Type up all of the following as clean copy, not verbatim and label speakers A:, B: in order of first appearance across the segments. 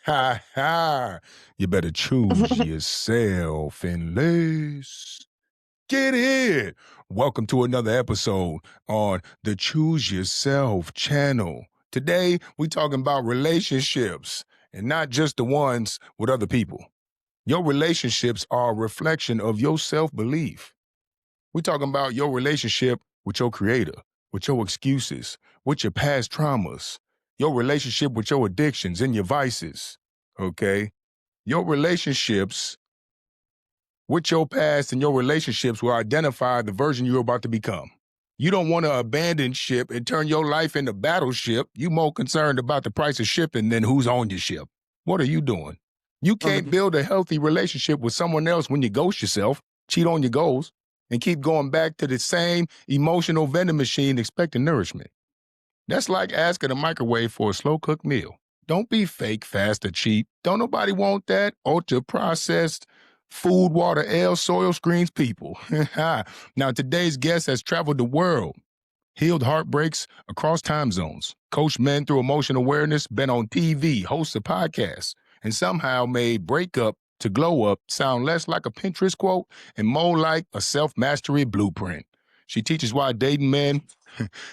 A: Ha ha. You better choose yourself and let's get it. Welcome to another episode on the Choose Yourself channel. Today, we talking about relationships and not just the ones with other people. Your relationships are a reflection of your self-belief. We talking about your relationship with your creator, with your excuses, with your past traumas, your relationship with your addictions and your vices, okay? Your relationships with your past and your relationships will identify the version you're about to become. You don't want to abandon ship and turn your life into battleship. You more concerned about the price of shipping than who's on your ship. What are you doing? You can't build a healthy relationship with someone else when you ghost yourself, cheat on your goals, and keep going back to the same emotional vending machine expecting nourishment. That's like asking a microwave for a slow-cooked meal. Don't be fake, fast, or cheap. Don't nobody want that ultra-processed food, water, ale, soil screens people. Now, today's guest has traveled the world, healed heartbreaks across time zones, coached men through emotional awareness, been on TV, hosts of podcasts, and somehow made breakup to glow up sound less like a Pinterest quote and more like a self-mastery blueprint. She teaches why dating men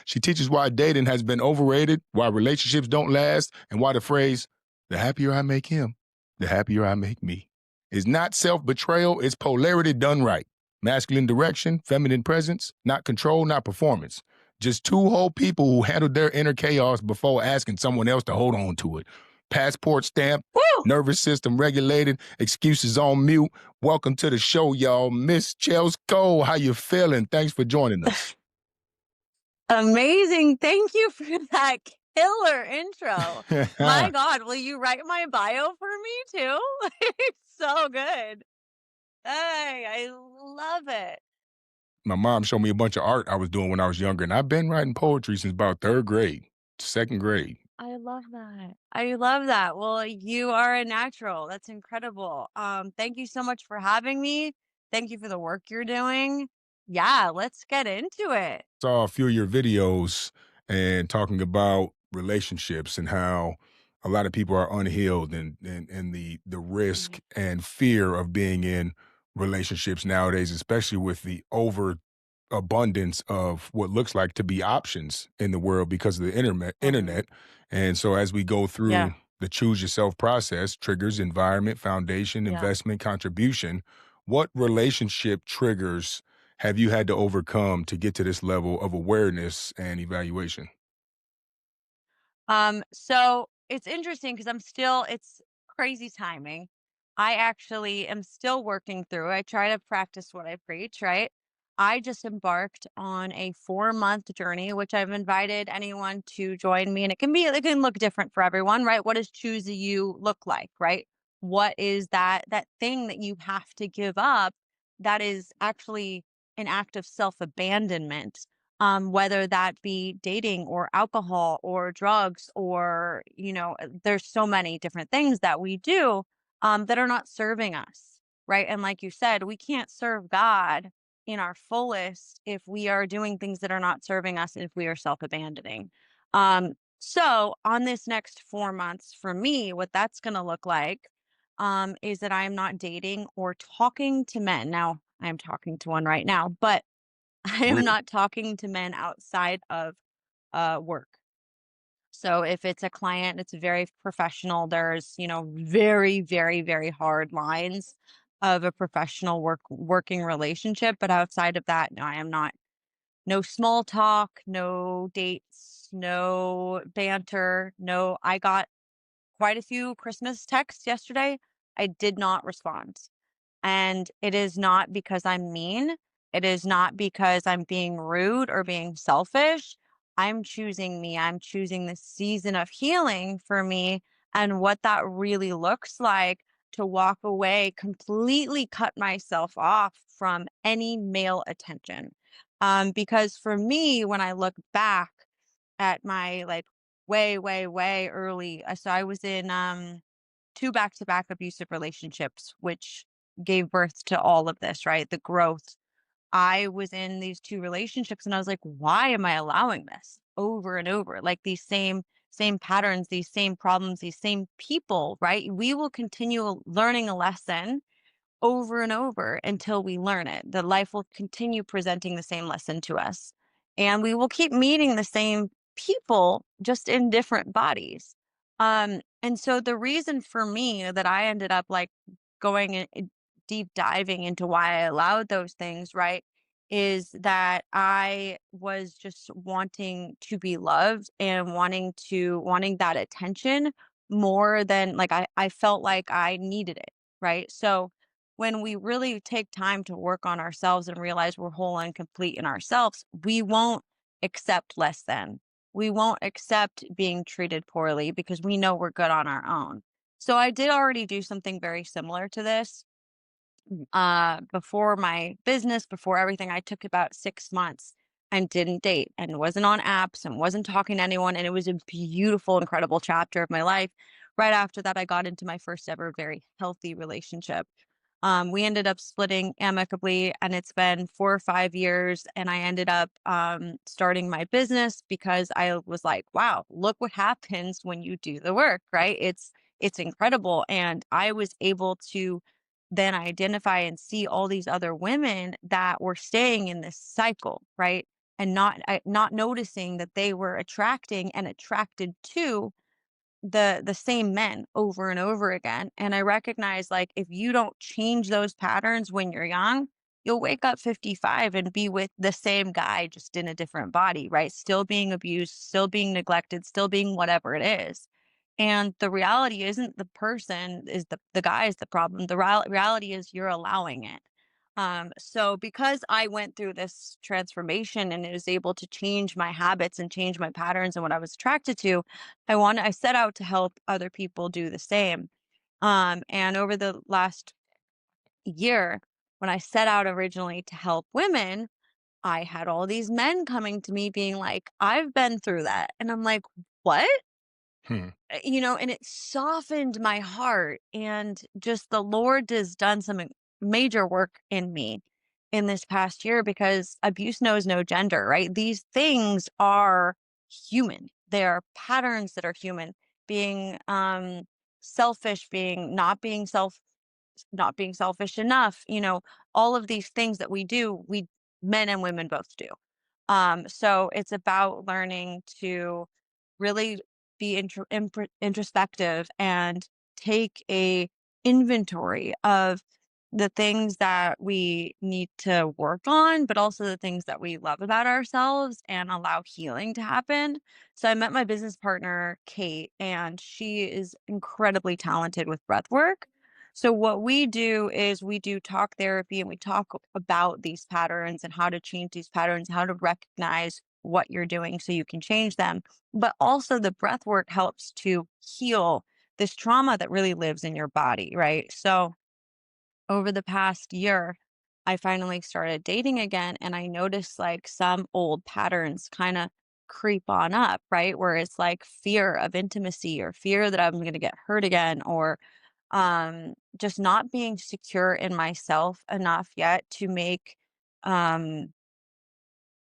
A: she teaches why dating has been overrated, why relationships don't last, and why the phrase, the happier I make him, the happier I make me, is not self-betrayal, it's polarity done right. Masculine direction, feminine presence, not control, not performance. Just two whole people who handled their inner chaos before asking someone else to hold on to it. Passport stamp,
B: Woo!
A: nervous system regulated, excuses on mute. Welcome to the show, y'all. Miss Chelsko, how you feeling? Thanks for joining us.
B: Amazing. Thank you for that killer intro. My God, will you write my bio for me too? It's so good. Hey, I love it.
A: My mom showed me a bunch of art I was doing when I was younger, and I've been writing poetry since about third grade, second grade.
B: I love that. I love that. Well, you are a natural. That's incredible. Thank you so much for having me. Thank you for the work you're doing. Yeah, let's get into it.
A: Saw a few of your videos and talking about relationships and how a lot of people are unhealed and the
B: Mhm.
A: risk and fear of being in relationships nowadays, especially with the overabundance of what looks like to be options in the world because of the internet. And so as we go
B: Yeah,
A: through the choose yourself process, triggers, environment, foundation,
B: yeah.
A: investment, contribution, what relationship triggers have you had to overcome to get to this level of awareness and evaluation?
B: So it's interesting because it's crazy timing. I actually am still working through. I try to practice what I preach, right? I just embarked on a 4-month journey, which I've invited anyone to join me. And it can look different for everyone, right? What does choose you look like, right? What is that thing that you have to give up that is actually an act of self-abandonment? Whether that be dating or alcohol or drugs or, there's so many different things that we do that are not serving us, right? And like you said, we can't serve God in our fullest if we are doing things that are not serving us, if we are self-abandoning. So on this next 4 months for me, what that's going to look like is that I am not dating or talking to men. Now, I am talking to one right now, but I am
A: Really?
B: not talking to men outside of work. So if it's a client, it's very professional. There's, very, very, very hard lines of a professional working relationship. But outside of that, no, I am not. No small talk, no dates, no banter. No, I got quite a few Christmas texts yesterday. I did not respond. And it is not because I'm mean. It is not because I'm being rude or being selfish. I'm choosing me. I'm choosing this season of healing for me and what that really looks like to walk away, completely cut myself off from any male attention. Because for me, when I look back at my like way, way, way early, so I was in 2 back-to-back abusive relationships, which gave birth to all of this, right? The growth. I was in these 2 relationships and I was like, why am I allowing this over and over? Like these same same patterns, these same problems, these same people, right? We will continue learning a lesson over and over until we learn it. The life will continue presenting the same lesson to us. And we will keep meeting the same people just in different bodies. And so the reason for me that I ended up like going deep diving into why I allowed those things, right? Is that I was just wanting to be loved and wanting that attention more than like I felt like I needed it. Right. So when we really take time to work on ourselves and realize we're whole and complete in ourselves, we won't accept less than. We won't accept being treated poorly because we know we're good on our own. So I did already do something very similar to this before my business, before everything. I took about 6 months and didn't date and wasn't on apps and wasn't talking to anyone. And it was a beautiful, incredible chapter of my life. Right after that, I got into my first ever very healthy relationship. We ended up splitting amicably, and it's been 4 or 5 years. And I ended up starting my business because I was like, "Wow, look what happens when you do the work!" Right? It's incredible, and I was able to then identify and see all these other women that were staying in this cycle, right? And not noticing that they were attracting and attracted to the same men over and over again. And I recognize like if you don't change those patterns when you're young, you'll wake up 55 and be with the same guy just in a different body, right? Still being abused, still being neglected, still being whatever it is. And the reality isn't the person is the guy is the problem. The reality is you're allowing it. So because I went through this transformation and it was able to change my habits and change my patterns and what I was attracted to, I set out to help other people do the same. And over the last year, when I set out originally to help women, I had all these men coming to me being like, "I've been through that." And I'm like, "What?"
A: Hmm.
B: And it softened my heart, and just the Lord has done some major work in me in this past year because abuse knows no gender, right? These things are human. They are patterns that are human. Being selfish, being not being selfish enough, all of these things that we do, we men and women both do. So it's about learning to really be introspective and take a inventory of the things that we need to work on, but also the things that we love about ourselves and allow healing to happen. So I met my business partner, Kate, and she is incredibly talented with breath work. So what we do is we do talk therapy and we talk about these patterns and how to change these patterns, how to recognize what you're doing so you can change them. But also the breath work helps to heal this trauma that really lives in your body, right? So over the past year, I finally started dating again and I noticed like some old patterns kind of creep on up, right? Where it's like fear of intimacy or fear that I'm going to get hurt again or just not being secure in myself enough yet to make um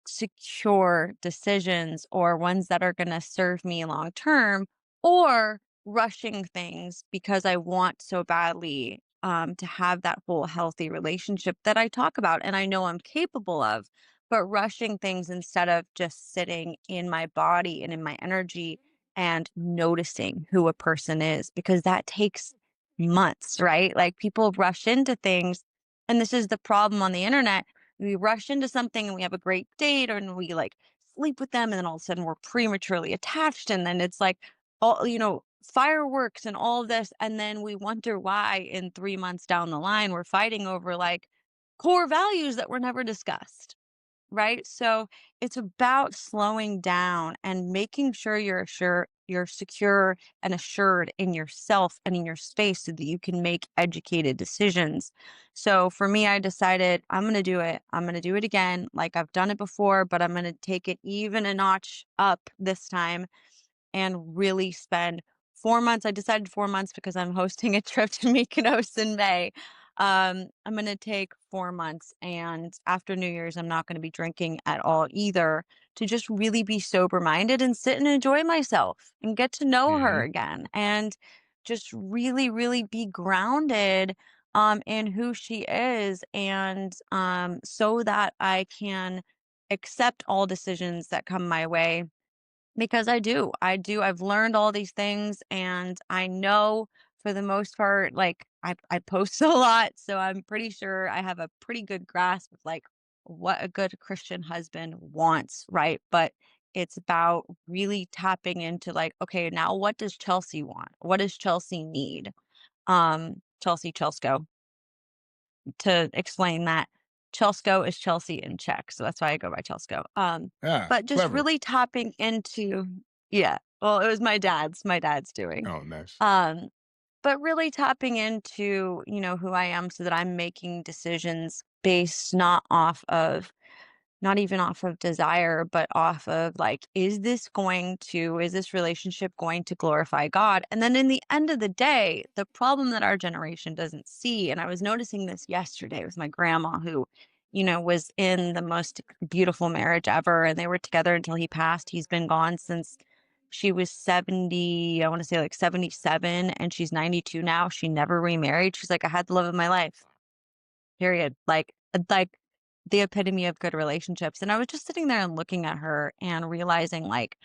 B: secure decisions or ones that are going to serve me long term, or rushing things because I want so badly to have that whole healthy relationship that I talk about and I know I'm capable of, but rushing things instead of just sitting in my body and in my energy and noticing who a person is because that takes months, right? Like people rush into things. And this is the problem on the internet. We rush into something and we have a great date and we like sleep with them and then all of a sudden we're prematurely attached and then it's like all fireworks and all of this and then we wonder why in 3 months down the line we're fighting over like core values that were never discussed. Right? So it's about slowing down and making sure you're secure and assured in yourself and in your space so that you can make educated decisions. So for me, I decided I'm going to do it. I'm going to do it again. Like I've done it before, but I'm going to take it even a notch up this time and really spend 4 months. I decided 4 months because I'm hosting a trip to Mykonos in May. I'm gonna take 4 months, and after New Year's, I'm not gonna be drinking at all either to just really be sober minded and sit and enjoy myself and get to know her
A: Mhm.
B: again and just really, really be grounded in who she is and so that I can accept all decisions that come my way because I've learned all these things and I know for the most part, like I post a lot, so I'm pretty sure I have a pretty good grasp of like what a good Christian husband wants, right? But it's about really tapping into like, okay, now what does Chelsea want? What does Chelsea need? Chelsko, to explain that Chelsko is Chelsea in Czech, so that's why I go by Chelsko.
A: Ah,
B: But just
A: clever.
B: really tapping into yeah, well, it was my dad's doing.
A: Oh, nice.
B: Um, but really tapping into, who I am so that I'm making decisions based not even off of desire, but off of like, is this relationship going to glorify God? And then in the end of the day, the problem that our generation doesn't see, and I was noticing this yesterday with my grandma who, was in the most beautiful marriage ever. And they were together until he passed. He's been gone since she was 70, I want to say like 77, and she's 92 now. She never remarried. She's like, I had the love of my life. Period. Like the epitome of good relationships. And I was just sitting there and looking at her and realizing like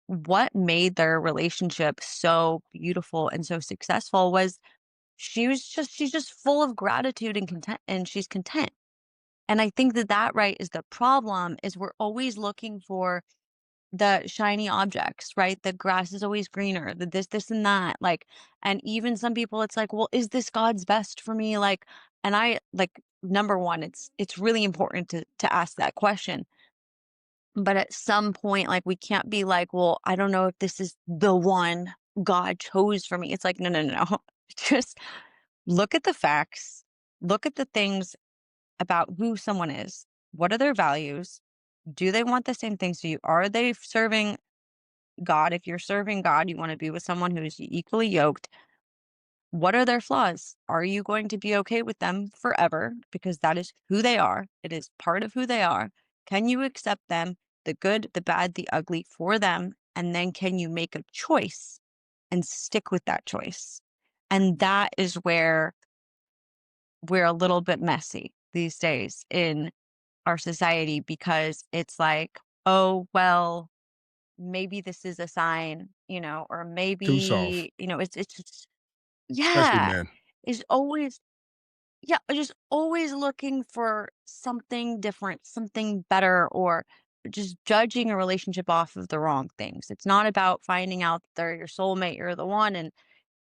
B: what made their relationship so beautiful and so successful was she's just full of gratitude and content and she's content. And I think that that right is the problem is we're always looking for the shiny objects, right? The grass is always greener, the this, and that. Like, and even some people, it's like, well, is this God's best for me? Like, and I like number one, it's really important to ask that question. But at some point, like we can't be like, well, I don't know if this is the one God chose for me. It's like, no, no, no, no. Just look at the facts, look at the things about who someone is. What are their values? Do they want the same things to you? Are they serving God, if you're serving God, you want to be with someone who's equally yoked. What are their flaws? Are you going to be okay with them forever? Because that is who they are. It is part of who they are. Can you accept them, the good, the bad, the ugly for them? And then can you make a choice and stick with that choice? And that is where we're a little bit messy these days in our society because it's like, oh, well, maybe this is a sign, or
A: Too soft,
B: maybe, it's just
A: especially
B: yeah,
A: men.
B: is always yeah, just always looking for something different, something better, or just judging a relationship off of the wrong things. It's not about finding out they're your soulmate, you're the one, and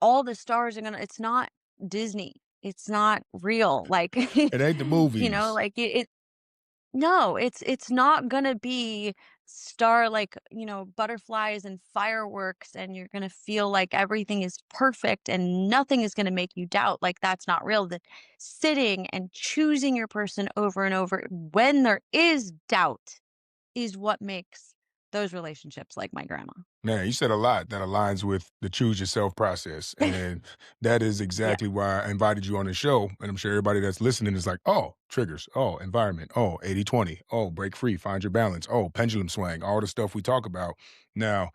B: all the stars are gonna it's not Disney. It's not real. Like,
A: It ain't the movies.
B: like it no, it's not gonna be like, butterflies and fireworks, and you're gonna feel like everything is perfect and nothing is gonna make you doubt, like, that's not real. That sitting and choosing your person over and over when there is doubt is what makes those relationships like my grandma.
A: Man, you said a lot that aligns with the choose yourself process. And that is
B: Yeah.
A: exactly why I invited you on the show. And I'm sure everybody that's listening is like, oh, triggers. Oh, environment. Oh, 80/20. Oh, break free. Find your balance. Oh, pendulum swing. All the stuff we talk about. Now,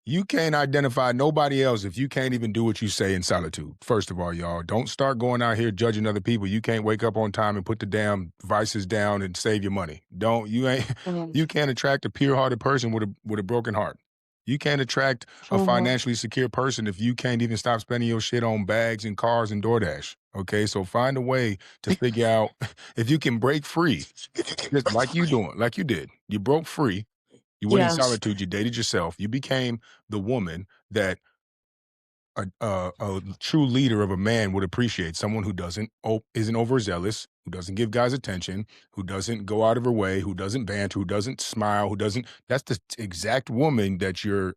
A: you can't identify nobody else if you can't even do what you say in solitude. First of all, y'all, don't start going out here judging other people. You can't wake up on time and put the damn vices down and save your money. Don't you ain't
B: Mhm.
A: you can't attract a pure-hearted person with a broken heart. You can't attract a
B: Mhm.
A: financially secure person if you can't even stop spending your shit on bags and cars and DoorDash. Okay, so find a way to figure out if you can break free, just like you doing, like you did. You broke free, you went in
B: Yeah.
A: solitude, you dated yourself, you became the woman that a true leader of a man would appreciate, someone who isn't overzealous, who doesn't give guys attention, who doesn't go out of her way, who doesn't banter, who doesn't smile, who doesn't that's the exact woman that you're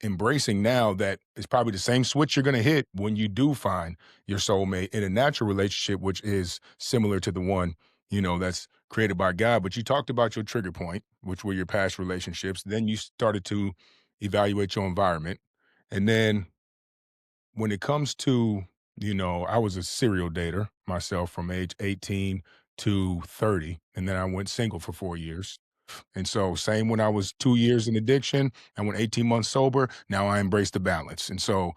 A: embracing now that is probably the same switch you're gonna hit when you do find your soulmate in a natural relationship, which is similar to the one, that's created by God. But you talked about your trigger point, which were your past relationships. Then you started to evaluate your environment. And then when it comes to, I was a serial dater myself from age 18 to 30, and then I went single for 4 years. And so, same when I was 2 years in addiction, I went 18 months sober. Now I embrace the balance. And so,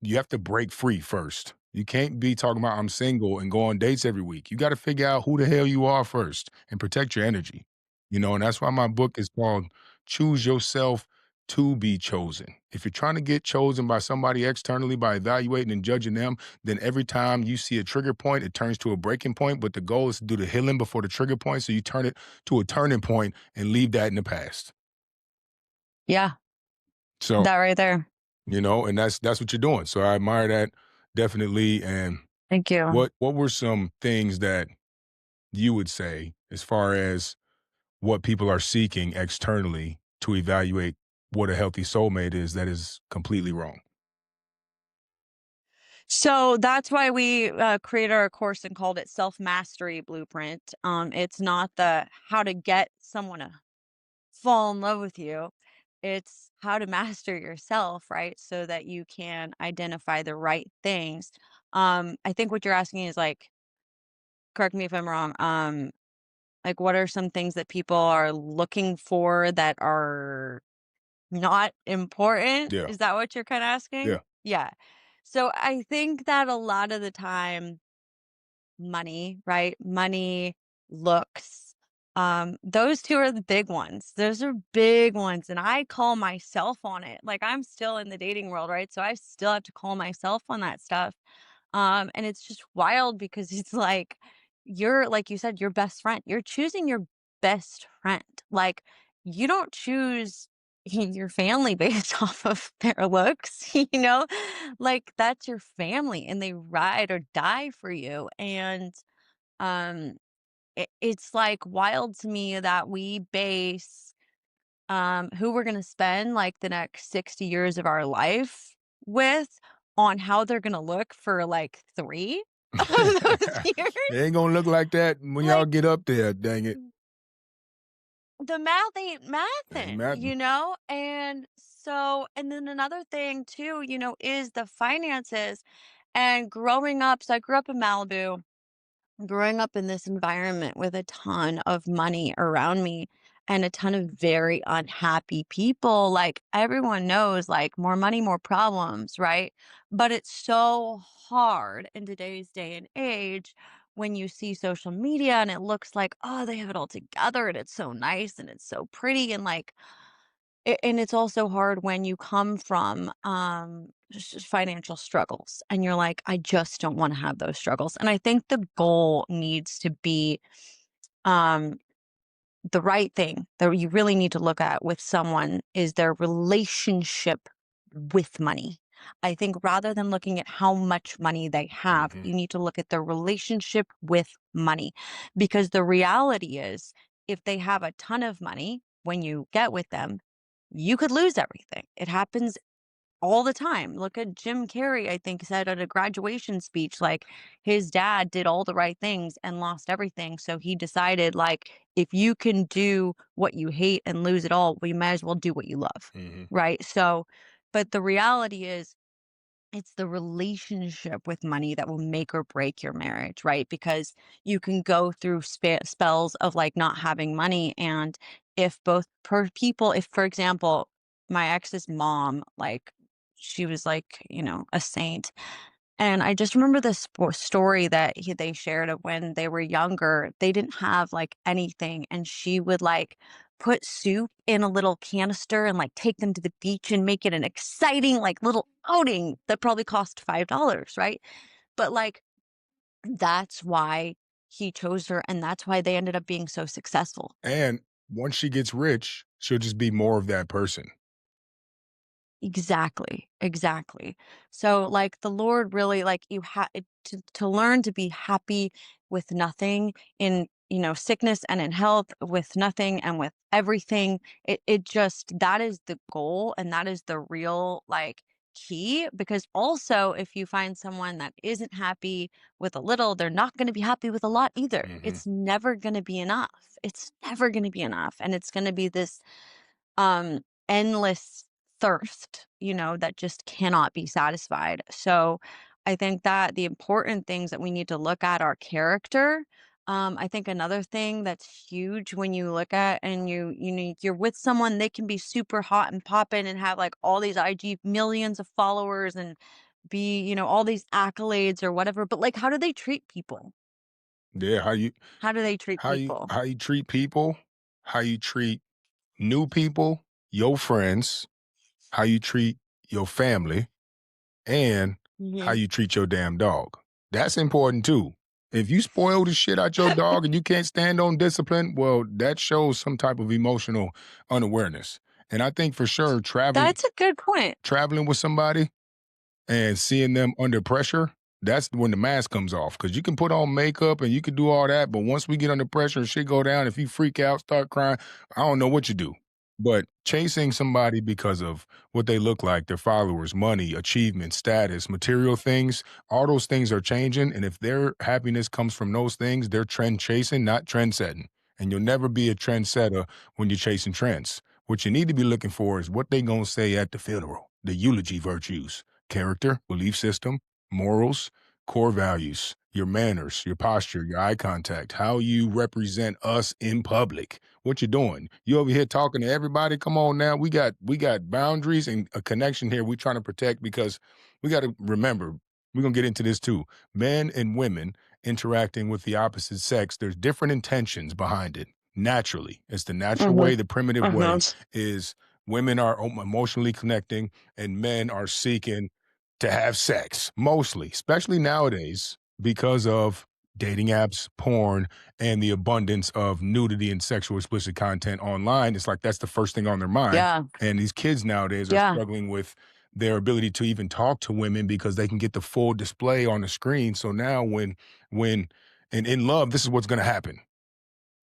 A: you have to break free first. You can't be talking about I'm single and go on dates every week. You got to figure out who the hell you are first and protect your energy. And that's why my book is called Choose Yourself to Be Chosen. If you're trying to get chosen by somebody externally by evaluating and judging them, then every time you see a trigger point, it turns to a breaking point. But the goal is to do the healing before the trigger point. So you turn it to a turning point and leave that in the past.
B: Yeah,
A: So,
B: that right there.
A: and that's what you're doing. So I admire that definitely. And
B: Thank you.
A: what were some things that you would say as far as what people are seeking externally to evaluate what a healthy soulmate is that is completely wrong?
B: So that's why we created our course and called it Self Mastery Blueprint. It's not the how to get someone to fall in love with you. It's how to master yourself, right? So that you can identify the right things. I think what you're asking is like, correct me if I'm wrong. Like, what are some things that people are looking for that are not important?
A: Yeah.
B: Is that what you're kind of asking?
A: Yeah.
B: Yeah. So I think that a lot of the time, money, right? Money, looks. Those 2 are the big ones. Those are big ones, and I call myself on it. Like, I'm still in the dating world, right? So I still have to call myself on that stuff. And it's just wild because it's like you said, your best friend. You're choosing your best friend. Like, you don't choose your family based off of their looks, you know? Like, that's your family and they ride or die for you. And um it's like wild to me that we base who we're going to spend like the next 60 years of our life with on how they're going to look for like 3 of those years.
A: It ain't gonna look like that when y'all
B: Like,
A: get up there, dang it.
B: the math ain't
A: Ain't
B: mathin',
A: mapping.
B: and so and then another thing too, is the finances and growing up. So I grew up in Malibu, growing up in this environment with a ton of money around me and a ton of very unhappy people. Like, everyone knows, like, more money, more problems, right? But it's so hard in today's day and age when you see social media and it looks like, oh, they have it all together and it's so nice and it's so pretty. And like, and it's also hard when you come from, financial struggles and you're like, "I just don't wanna have those struggles." And I think the goal needs to be, um, the right thing that you really need to look at with someone is their relationship with money. I think rather than looking at how much money they have,
A: Mhm.
B: you need to look at their relationship with money. Because the reality is, if they have a ton of money when you get with them, you could lose everything. It happens all the time. Look at Jim Carrey, I think, said at a graduation speech, like, his dad did all the right things and lost everything. So he decided, like, if you can do what you hate and lose it all, we might as well do what you love.
A: Mhm.
B: Right. So, but the reality is, it's the relationship with money that will make or break your marriage, right? Because you can go through spells of like not having money. And if both per people, if for example, my ex's mom, like, she was like, a saint, and I just remember this story that they shared of when they were younger. They didn't have like anything, and she would like put soup in a little canister and like take them to the beach and make it an exciting like little outing that probably cost $5, right? But like, that's why he chose her, and that's why they ended up being so successful.
A: And once she gets rich, she'll just be more of that person.
B: Exactly, exactly. So, like, the Lord really, like, you have to learn to be happy with nothing in, sickness and in health, with nothing and with everything. It just, that is the goal and that is the real, like, key. Because also, if you find someone that isn't happy with a little, they're not going to be happy with a lot either.
A: Mhm.
B: It's never going to be enough. It's never going to be enough. And it's going to be this endless thirst, that just cannot be satisfied. So I think that the important things that we need to look at are character. I think another thing that's huge when you look at and you're with someone, they can be super hot and popping and have like all these IG millions of followers and be, all these accolades or whatever, but like how do they treat people?
A: Yeah,
B: How do they treat people?
A: how you treat people, how you treat new people, your friends, how you treat your family, and how
B: Mhm.
A: you treat your damn dog. That's important too. If you spoil the shit out your dog and you can't stand on discipline, well, that shows some type of emotional unawareness. And I think for sure
B: That's a good point.
A: traveling with somebody and seeing them under pressure, that's when the mask comes off. Cause you can put on makeup and you can do all that, but once we get under pressure and shit go down, if you freak out, start crying, I don't know what you do. But chasing somebody because of what they look like, their followers, money, achievement, status, material things, all those things are changing. And if their happiness comes from those things, they're trend chasing, not trend setting. And you'll never be a trendsetter when you're chasing trends. What you need to be looking for is what they gonna say at the funeral, the eulogy virtues, character, belief system, morals, core values, your manners, your posture, your eye contact, how you represent us in public. What you doing? You over here talking to everybody? Come on now. We got boundaries and a connection here we trying to protect because we got to remember, we're going to get into this too. Men and women interacting with the opposite sex, there's different intentions behind it. Naturally, it's the natural
B: Mhm.
A: way, the primitive way
B: Mhm.
A: is women are emotionally connecting and men are seeking to have sex, mostly, especially nowadays because of dating apps, porn, and the abundance of nudity and sexual explicit content online. It's like that's the first thing on their mind.
B: Yeah.
A: And these kids nowadays are
B: Yeah.
A: struggling with their ability to even talk to women because they can get the full display on the screen. So now when and in love, this is what's gonna happen.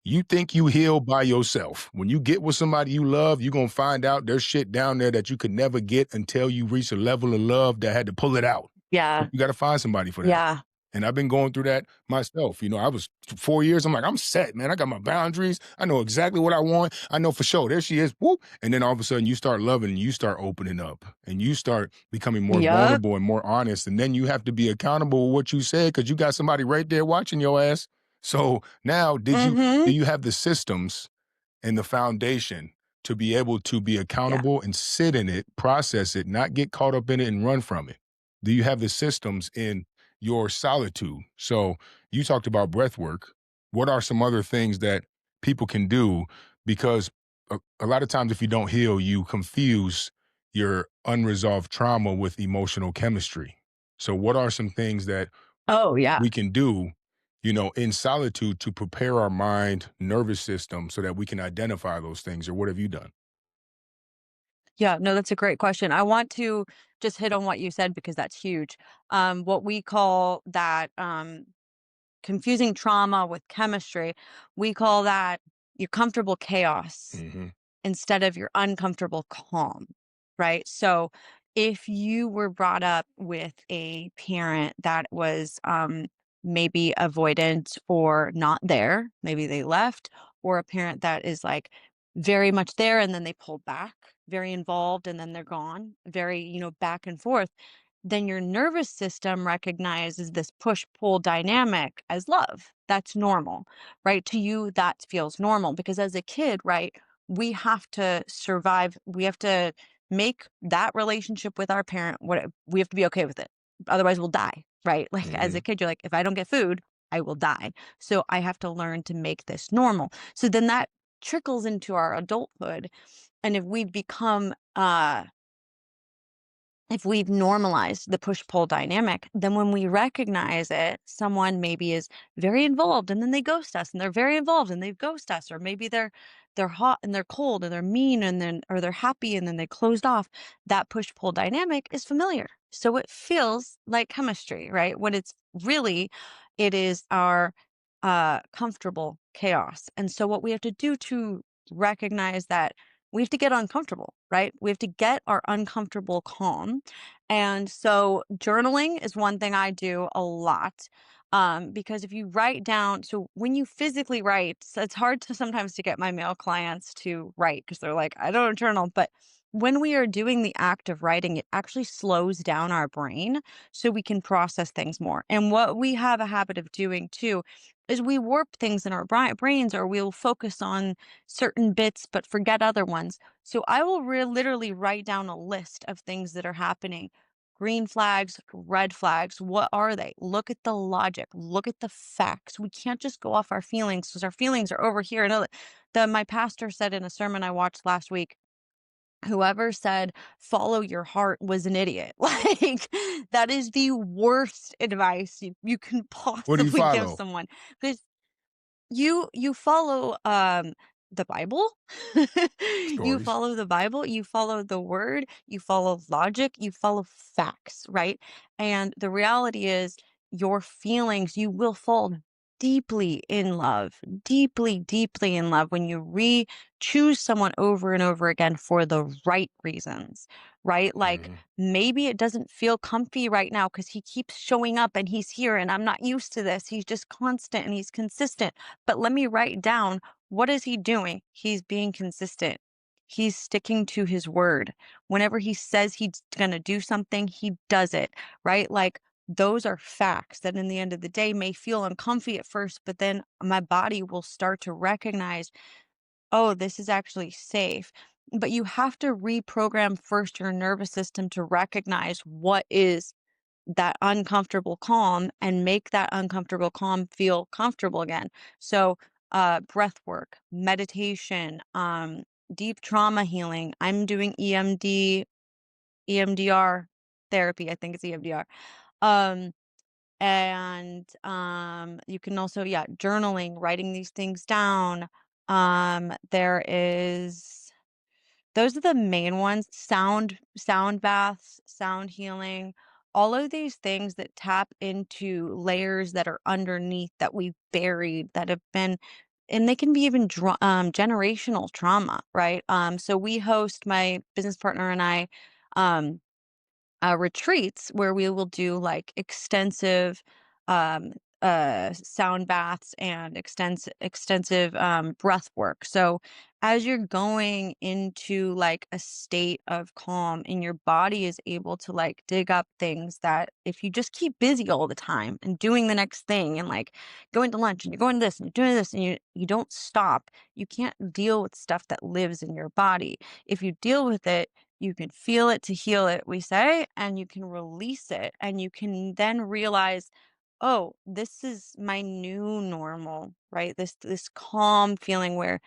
A: You think you heal by yourself. When you get with somebody you love, you're gonna find out there's shit down there that you could never get until you reach a level of love that had to pull it out.
B: Yeah.
A: You gotta find somebody for that.
B: Yeah.
A: And I've been going through that myself. I was 4 years, I'm like, "I'm set, man. I got my boundaries. I know exactly what I want. I know for sure. There she is. Whoop." And then all of a sudden you start loving and you start opening up and you start becoming more
B: Yup.
A: vulnerable and more honest. And then you have to be accountable with what you said because you got somebody right there watching your ass. So now do
B: Mhm.
A: you have the systems and the foundation to be able to be
B: Yeah.
A: accountable and sit in it, process it, not get caught up in it and run from it? Do you have the systems in your solitude? So you talked about breath work. What are some other things that people can do? Because a lot of times, if you don't heal, you confuse your unresolved trauma with emotional chemistry. So, what are some things that
B: Oh, yeah.
A: we can do, in solitude to prepare our mind, nervous system so that we can identify those things? Or what have you done?
B: Yeah, no, that's a great question. I want to just hit on what you said because that's huge. What we call that confusing trauma with chemistry, we call that your comfortable chaos
A: Mhm.
B: instead of your uncomfortable calm, right? So if you were brought up with a parent that was maybe avoidant or not there, maybe they left, or a parent that is like very much there and then they pulled back, very involved and then they're gone, very, back and forth, then your nervous system recognizes this push pull dynamic as love. That's normal, right? To you, that feels normal because as a kid, right? We have to survive. We have to make that relationship with our parent what we have to be okay with it. Otherwise, we'll die, right? Like as a
A: Mhm.
B: kid, you're like, if I don't get food, I will die. So I have to learn to make this normal. So then that trickles into our adulthood. And if we've normalized the push pull dynamic, then when we recognize it, someone maybe is very involved and then they ghost us and they're very involved and they ghost us, or maybe they're hot and they're cold and they're mean and then or they're happy and then they closed off. That push pull dynamic is familiar. So it feels like chemistry, right? When it's really it is our comfortable chaos. And so what we have to do to recognize that we have to get uncomfortable, right? We have to get our uncomfortable calm. And so journaling is one thing I do a lot. Because if you write down, so when you physically write, so it's hard to sometimes to get my male clients to write because they're like, I don't journal, but when we are doing the act of writing, it actually slows down our brain so we can process things more. And what we have a habit of doing too is we warp things in our brains, or we'll focus on certain bits but forget other ones. So I will literally write down a list of things that are happening. Green flags, red flags, what are they? Look at the logic, look at the facts. We can't just go off our feelings because our feelings are over here. And my pastor said in a sermon I watched last week, whoever said follow your heart was an idiot. Like, that is the worst advice you can
A: What do you
B: possibly give
A: follow?
B: someone, because you follow, the Bible. You
A: Stories.
B: follow the Bible, you follow the word, you follow logic, you follow facts, right? And the reality is your feelings, you will fall deeply in love, deeply, deeply in love when you choose someone over and over again for the right reasons, right? Like,
A: Mhm.
B: maybe it doesn't feel comfy right now because he keeps showing up and he's here and I'm not used to this. He's just constant and he's consistent, but let me write down, what is he doing? He's being consistent. He's sticking to his word. Whenever he says he's going to do something, he does it, right? Like, those are facts that in the end of the day may feel uncomfy at first, but then my body will start to recognize, oh, this is actually safe. But you have to reprogram first your nervous system to recognize what is that uncomfortable calm and make that uncomfortable calm feel comfortable again. So, breath work, meditation, deep trauma healing. I'm doing EMDR therapy. I think it's EMDR. Um, and you can also, yeah, journaling, writing these things down. There is Those are the main ones. Sound baths, sound healing, all of these things that tap into layers that are underneath that we've buried, that have been, and they can be even generational trauma, right? So we host, my business partner and I, um, retreats where we will do like extensive um sound baths and extensive breath work. So as you're going into like a state of calm, and your body is able to like dig up things that if you just keep busy all the time and doing the next thing, and like going to lunch and you're going to this and you're doing this and you don't stop, you can't deal with stuff that lives in your body. If you deal with it, you can feel it to heal it, we say, and you can release it. And you can then realize, oh, this is my new normal, right? This calm feeling where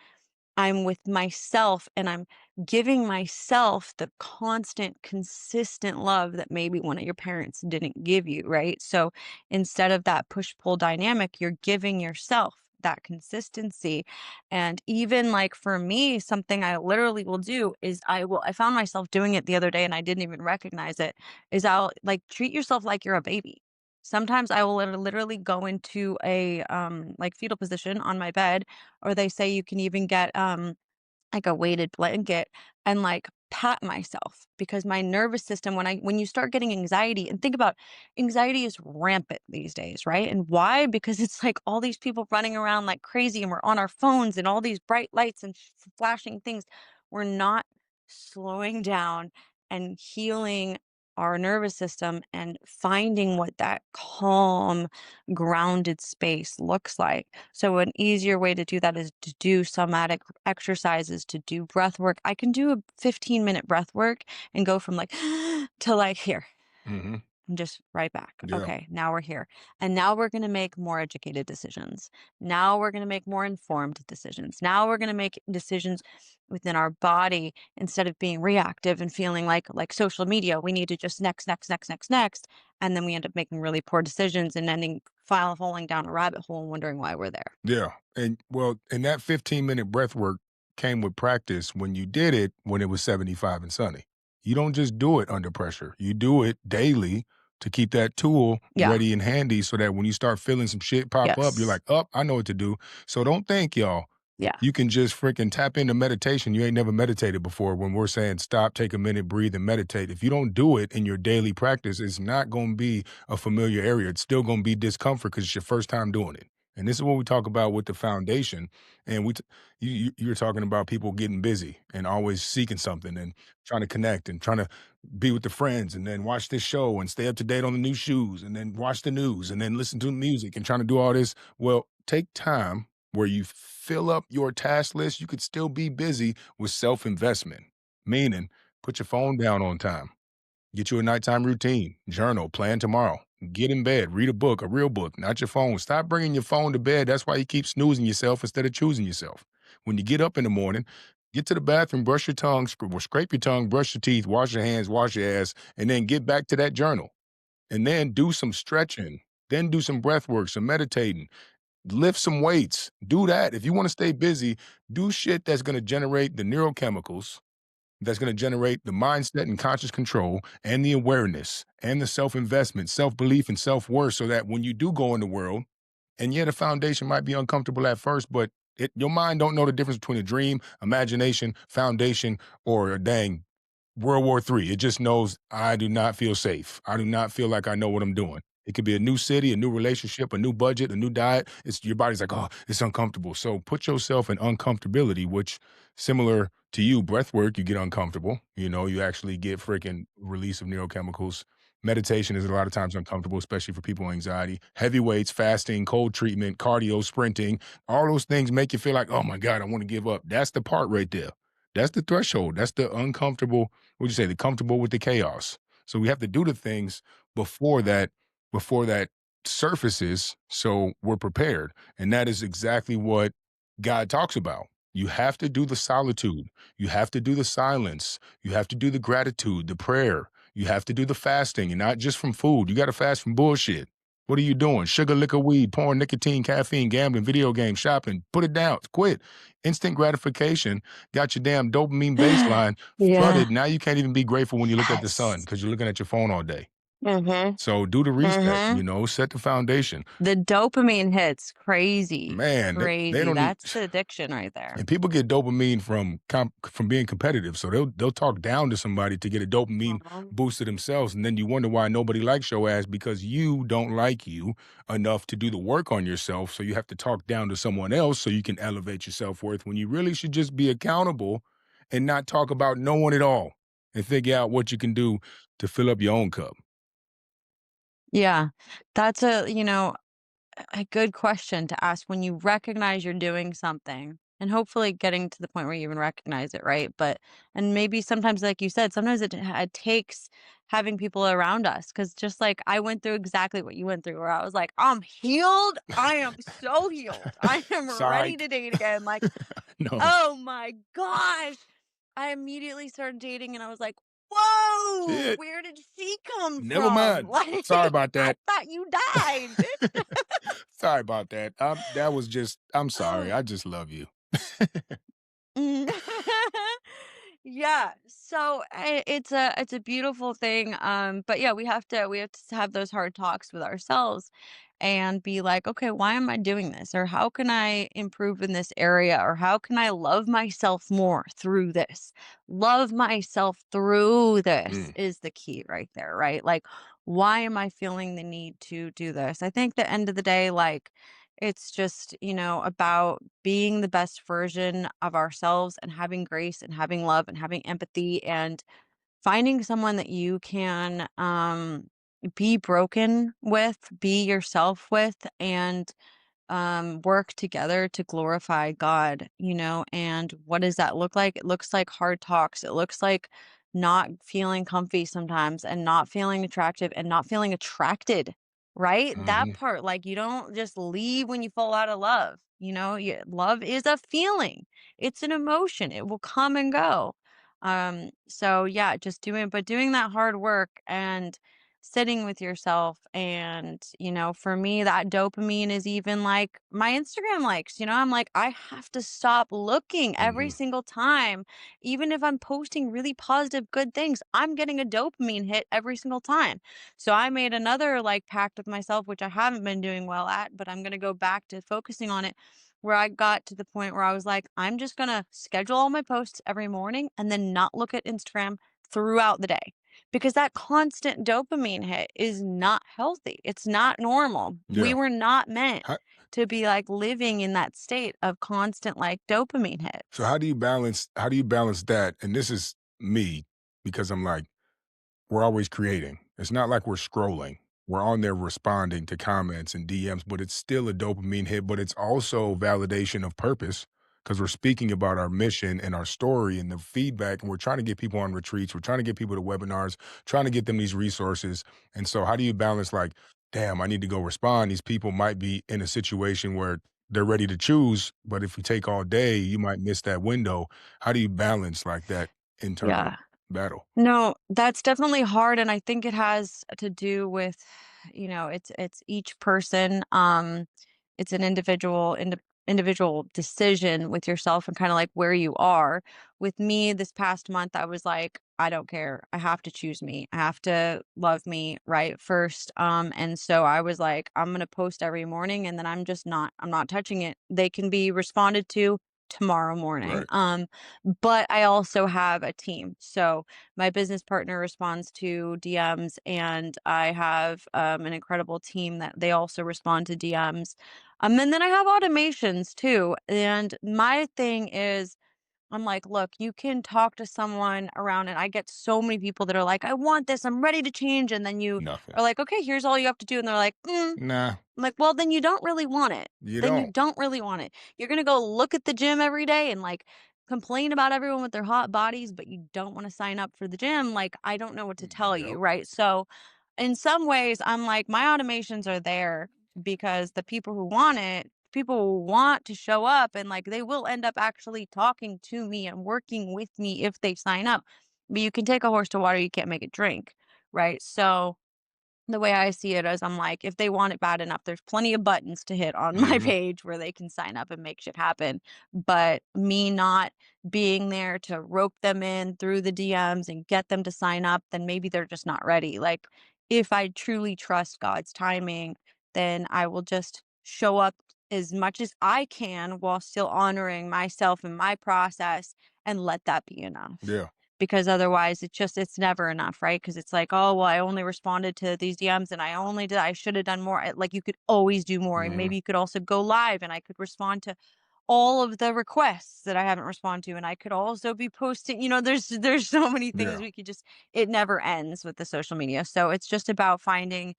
B: I'm with myself and I'm giving myself the constant, consistent love that maybe one of your parents didn't give you, right? So instead of that push pull dynamic, you're giving yourself that consistency. And even like for me, something I literally will do is I found myself doing it the other day and I didn't even recognize it, is I'll like treat yourself like you're a baby. Sometimes I will literally go into a like fetal position on my bed, or they say you can even get like a weighted blanket, and like pat myself, because my nervous system, when you start getting anxiety, and think about, anxiety is rampant these days, right? And why? Because it's like all these people running around like crazy and we're on our phones and all these bright lights and flashing things. We're not slowing down and healing our nervous system and finding what that calm, grounded space looks like. So an easier way to do that is to do somatic exercises, to do breath work. I can do a 15-minute breath work and go from like to like here
A: Mhm.
B: and just right back.
A: Yeah.
B: Okay, now we're here. And now we're going to make more educated decisions. Now we're going to make more informed decisions. Now we're going to make decisions within our body instead of being reactive and feeling like social media. We need to just next, next, next, next, next. And then we end up making really poor decisions and ending falling down a rabbit hole and wondering why we're there.
A: Yeah. And well, and that 15-minute breath work came with practice when you did it when it was 75 and sunny. You don't just do it under pressure. You do it daily to keep that tool
B: Yeah.
A: ready and handy so that when you start feeling some shit pop up, you're
B: Yes.
A: like, oh, I know what to do. So don't think, y'all.
B: Yeah.
A: You can just freaking tap into meditation. You ain't never meditated before. When we're saying stop, take a minute, breathe, and meditate. If you don't do it in your daily practice, it's not going to be a familiar area. It's still going to be discomfort because it's your first time doing it. And this is what we talk about with the foundation. And you're talking about people getting busy and always seeking something and trying to connect and trying to be with the friends and then watch this show and stay up to date on the new shoes and then watch the news and then listen to music and trying to do all this. Well, take time where you fill up your task list. You could still be busy with self investment, meaning put your phone down on time. Get you a nighttime routine, journal, plan tomorrow. Get in bed, read a book, a real book, not your phone. Stop bringing your phone to bed. That's why you keep snoozing yourself instead of choosing yourself. When you get up in the morning, get to the bathroom, brush your tongue, scrape your tongue, brush your teeth, wash your hands, wash your ass, and then get back to that journal. And then do some stretching, then do some breath work, some meditating, lift some weights. Do that. If you want to stay busy, do shit that's going to generate the neurochemicals that's going to generate the mindset and conscious control and the awareness and the self-investment, self-belief, and self-worth so that when you do go in the world, and yeah, the foundation might be uncomfortable at first, but your mind don't know the difference between a dream, imagination, foundation, or a dang World War III. It just knows I do not feel safe. I do not feel like I know what I'm doing. It could be a new city, a new relationship, a new budget, a new diet. It's your body's like, oh, it's uncomfortable. So put yourself in uncomfortability, which similar to you, breath work, you get uncomfortable. You know, you actually get freaking release of neurochemicals. Meditation is a lot of times uncomfortable, especially for people with anxiety. Heavy weights, fasting, cold treatment, cardio, sprinting, all those things make you feel like, oh my God, I want to give up. That's the part right there. That's the threshold. That's the uncomfortable, what'd you say, the comfortable with the chaos. So we have to do the things before that, before that surfaces, so we're prepared. And that is exactly what God talks about. You have to do the solitude. You have to do the silence. You have to do the gratitude, the prayer. You have to do the fasting, and not just from food. You got to fast from bullshit. What are you doing? Sugar, liquor, weed, porn, nicotine, caffeine, gambling, video games, shopping. Put it down. Quit. Instant gratification got your damn dopamine baseline
B: Yeah.
A: flooded. Now you can't even be grateful when you look at the sun
B: Yes.
A: because you're looking at your phone all day.
B: Mhm.
A: So do the reset,
B: Mhm.
A: set the foundation.
B: The dopamine hits crazy.
A: Man, they
B: Crazy.
A: don't need
B: That's the addiction right there.
A: and people get dopamine from being competitive. So they'll talk down to somebody to get a dopamine
B: Mhm.
A: boost to themselves. And then you wonder why nobody likes your ass because you don't like you enough to do the work on yourself. So you have to talk down to someone else so you can elevate your self-worth when you really should just be accountable and not talk about no one at all and figure out what you can do to fill up your own cup.
B: Yeah. That's a good question to ask when you recognize you're doing something and hopefully getting to the point where you even recognize it, right? But and maybe sometimes, like you said, sometimes it takes having people around us because just like I went through exactly what you went through, where I was like, I'm healed. I am so healed. I am ready
A: Psych.
B: to date again. Like,
A: No.
B: oh my gosh. I immediately started dating and I was like, whoa,
A: Shit.
B: where did she come
A: Never
B: from?
A: mind.
B: Like,
A: Sorry about
B: I
A: that.
B: thought you died, bitch.
A: Sorry about that. That was just I'm sorry.
B: Oh.
A: I just love you.
B: Mm. Yeah, so it's a beautiful thing, but yeah, we have to have those hard talks with ourselves and be like, okay, why am I doing this? Or how can I improve in this area? Or how can I love myself more through this? Love myself through this
A: Mm,
B: is the key right there, right? Like, why am I feeling the need to do this? I think the end of the day, like it's just, about being the best version of ourselves and having grace and having love and having empathy and finding someone that you can be broken with, be yourself with, and work together to glorify God, and what does that look like? It looks like hard talks. It looks like not feeling comfy sometimes and not feeling attractive and not feeling attracted, right? That
A: mhm,
B: part, like you don't just leave when you fall out of love. Love is a feeling. It's an emotion. It will come and go. So yeah, just doing that hard work and sitting with yourself and for me that dopamine is even like my Instagram likes. I'm like I have to stop looking every
A: mhm.
B: single time. Even if I'm posting really positive good things, I'm getting a dopamine hit every single time. So I made another like pact with myself, which I haven't been doing well at, but I'm going to go back to focusing on it, where I got to the point where I was like, I'm just going to schedule all my posts every morning and then not look at Instagram throughout the day, because that constant dopamine hit is not healthy. It's not normal. We
A: Yeah.
B: were not meant
A: How,
B: to be like living in that state of constant like dopamine
A: So
B: hits.
A: how do you balance that? And this is me because I'm like, we're always creating. It's not like we're scrolling. We're on there responding to comments and DMs, but it's still a dopamine hit, but it's also validation of purpose because we're speaking about our mission and our story and the feedback. And we're trying to get people on retreats. We're trying to get people to webinars, trying to get them these resources. And so, how do you balance like, damn, I need to go respond? These people might be in a situation where they're ready to choose, but if we take all day, you might miss that window. How do you balance like that internal
B: Yeah.
A: battle?
B: No, that's definitely hard, and I think it has to do with, it's each person. It's an individual decision with yourself and kind of like where you are. With me, this past month, I was like, I don't care. I have to choose me. I have to love me right first. And so I was like, I'm gonna post every morning, and then I'm not touching it. They can be responded to tomorrow morning.
A: Right.
B: But I also have a team. So my business partner responds to DMs, and I have an incredible team that they also respond to DMs. And then I have automations too. And my thing is, I'm like, look, you can talk to someone around, and I get so many people that are like, I want this, I'm ready to change. And then you
A: Nothing.
B: are like, okay, here's all you have to do. And they're like,
A: Nah,
B: I'm like, "Well, then you don't really want it.
A: you
B: Then you
A: don't.
B: don't really want it. You're gonna go look at the gym every day and, like, complain about everyone with their hot bodies, but you don't wanna sign up for the gym, like, I don't know what to tell
A: Yep.
B: you," right? So, in some ways, I'm like, my automations are there because the people who want it, people who want to show up, and, like, they will end up actually talking to me and working with me if they sign up. But you can take a horse to water, you can't make it drink, right? So the way I see it is I'm like, if they want it bad enough, there's plenty of buttons to hit on my
A: Mhm.
B: page where they can sign up and make shit happen. But me not being there to rope them in through the DMs and get them to sign up, then maybe they're just not ready. Like, if I truly trust God's timing, then I will just show up as much as I can while still honoring myself and my process and let that be enough,
A: Yeah.
B: because otherwise it's never enough, right? Because it's like, oh well, I only responded to these DMs and I should have done more. Like, you could always do more, and
A: Mhm.
B: maybe you could also go live and I could respond to all of the requests that I haven't responded to, and I could also be posting, there's so many things
A: Yeah.
B: we could just, it never ends with the social media. So it's just about finding,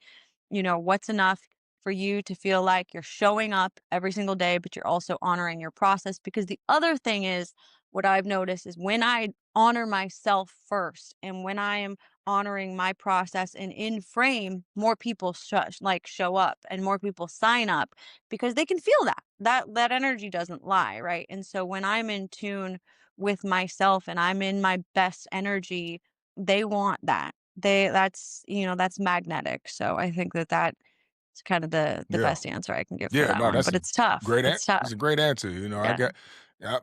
B: what's enough for you to feel like you're showing up every single day, but you're also honoring your process. Because the other thing is, what I've noticed is when I honor myself first and when I am honoring my process and in frame, more people show up and more people sign up because they can feel that energy doesn't lie, right? And so when I'm in tune with myself and I'm in my best energy, they want that. That's magnetic. So I think that's kind of the
A: Yeah.
B: best answer I can give for
A: Yeah,
B: that
A: no,
B: one,
A: that's
B: but
A: a
B: it's tough.
A: great an
B: It's
A: it's
B: tough.
A: a great answer,
B: Yeah.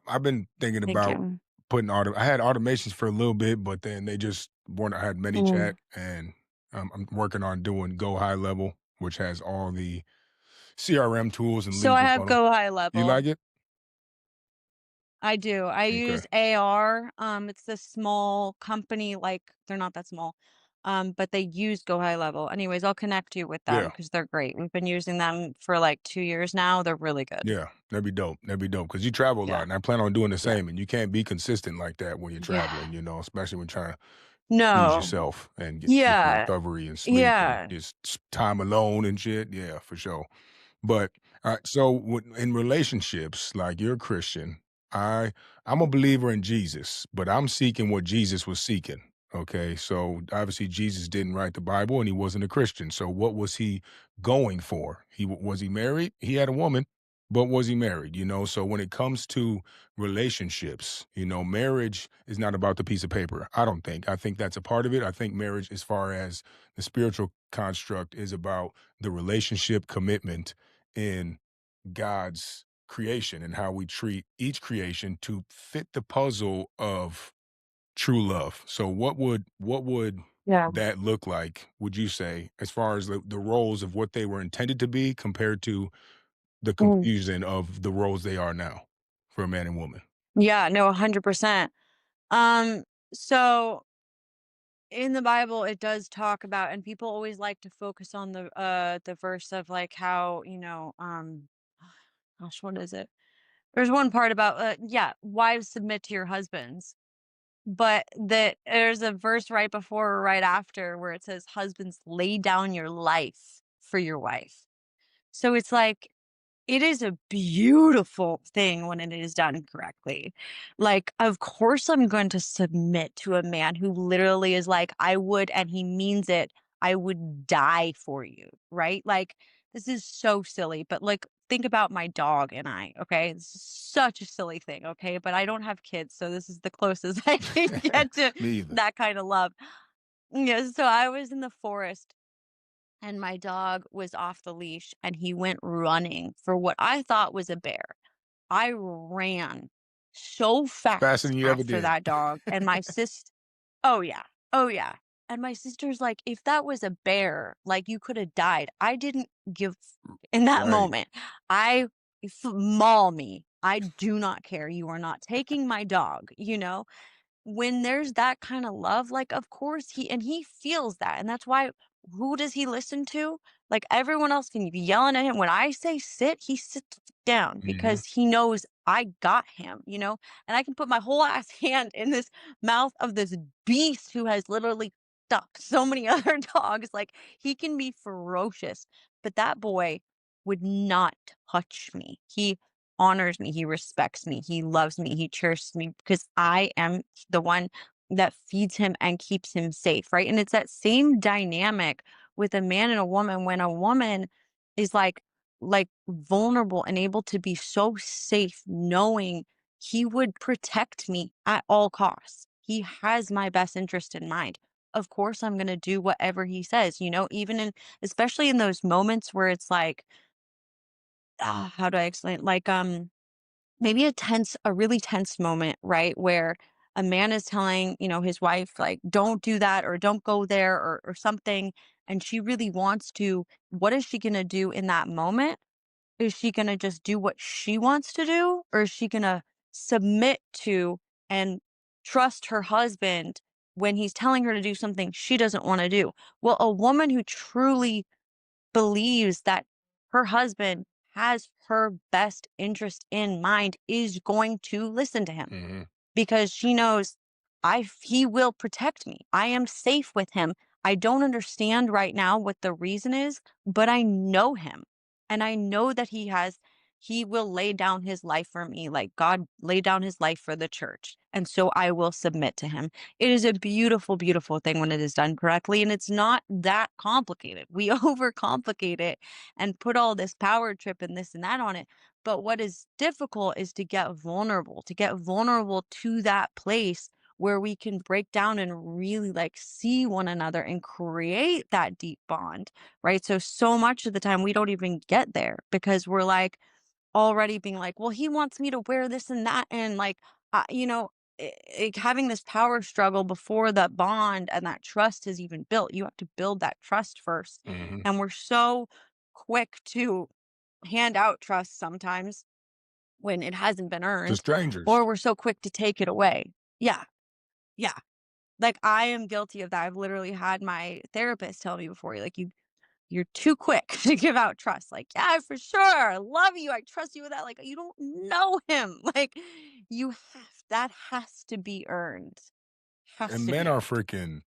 A: I've been thinking
B: Thank
A: about
B: you.
A: putting I had automations for a little bit, but then they just weren't I had
B: Mm.
A: ManyChat, and, I'm working on doing Go High Level, which has all the CRM tools and
B: So
A: lead
B: I
A: to
B: have
A: funnel.
B: Go High
A: You
B: Level.
A: like it?
B: I do. I
A: Okay.
B: use AR. It's this small company, like they're not that small. But they use Go High Level. Anyways, I'll connect you with them
A: Yeah.
B: because they're great. We've been using them for like 2 years now. They're really good.
A: Yeah, that'd be dope. That'd be dope because you travel a lot,
B: Yeah.
A: and I plan on doing the
B: Yeah.
A: same. And you can't be consistent like that when you're
B: Yeah.
A: traveling, especially when trying to choose
B: No.
A: yourself and get your
B: Yeah.
A: recovery and sleep and
B: Yeah.
A: just time alone and shit. Yeah, for sure. But so in relationships, like you're a Christian, I I'm a believer in Jesus, but I'm seeking what Jesus was seeking. Okay, so obviously Jesus didn't write the Bible, and he wasn't a Christian. So what was he going for? Was he married? He had a woman, but was he married? So when it comes to relationships, marriage is not about the piece of paper. I don't think. I think that's a part of it. I think marriage, as far as the spiritual construct, is about the relationship commitment in God's creation and how we treat each creation to fit the puzzle of true love. So what would
B: Yeah.
A: that look like, would you say, as far as the roles of what they were intended to be compared to the
B: Mm.
A: confusion of the roles they are now for a man and woman?
B: Yeah, no, 100%. Um, so in the Bible, it does talk about, and people always like to focus on the verse of like how, gosh, what is it? There's one part about, yeah, wives submit to your husbands, but there's a verse right before or right after where it says, "Husbands, lay down your life for your wife." So it's like, it is a beautiful thing when it is done correctly. Like, of course, I'm going to submit to a man who literally is like, I would, and he means it, I would die for you, right? Like, this is so silly, but like, think about my dog and I, okay? This is such a silly thing, okay? But I don't have kids, so this is the closest I can get to
A: Me either.
B: that kind of love. Yeah, so I was in the forest and my dog was off the leash and he went running for what I thought was a bear. I ran so
A: Faster
B: fast
A: than you ever
B: after
A: did.
B: that dog, and my sis oh, yeah. Oh, yeah. And my sister's like, "If that was a bear, like, you coulda died." I didn't give in that
A: Right.
B: moment. I maul me. I do not care. You are not taking my dog, you know? When there's that kind of love, like, of course he feels that, and that's why who does he listen to? Like, everyone else can be yelling at him. When I say sit, he sits down
A: Mhm.
B: because he knows I got him, and I can put my whole ass hand in this mouth of this beast who has literally stuck so many other dogs. Like, he can be ferocious, but that boy would not touch me. He honors me, he respects me, he loves me, he cherishes me because I am the one that feeds him and keeps him safe, right? And it's that same dynamic with a man and a woman when a woman is like vulnerable and able to be so safe knowing he would protect me at all costs. He has my best interest in mind. Of course I'm going to do whatever he says, even in especially in those moments where it's like how do I explain? Like maybe a really tense moment, right? Where a man is telling, his wife, like, don't do that or don't go there or something. And she really wants to. What is she going to do in that moment? Is she going to just do what she wants to do? Or is she going to submit to and trust her husband when he's telling her to do something she doesn't want to do? Well, a woman who truly believes that her husband has her best interest in mind is going to listen to him
A: Mhm.
B: because she knows he will protect me. I am safe with him. I don't understand right now what the reason is, but I know him. And I know that he will lay down his life for me like God laid down his life for the church. And so I will submit to him. It is a beautiful, beautiful thing when it is done correctly. And it's not that complicated. We overcomplicate it and put all this power trip and this and that on it. But what is difficult is to get vulnerable to that place where we can break down and really like see one another and create that deep bond, right? So much of the time we don't even get there because we're like already being like, well, he wants me to wear this and that. And like, having this power struggle before that bond and that trust is even built. You have to build that trust first.
A: Mhm.
B: And we're so quick to hand out trust sometimes when it hasn't been
A: To
B: earned,
A: strangers.
B: or we're so quick to take it away. Yeah, yeah. Like, I am guilty of that. I've literally had my therapist tell me before, like, you're too quick to give out trust. Like, yeah, for sure. I love you. I trust you with that. Like, you don't know him. Like, that has to be earned. Has
A: And
B: to
A: men
B: be
A: are
B: earned.
A: freaking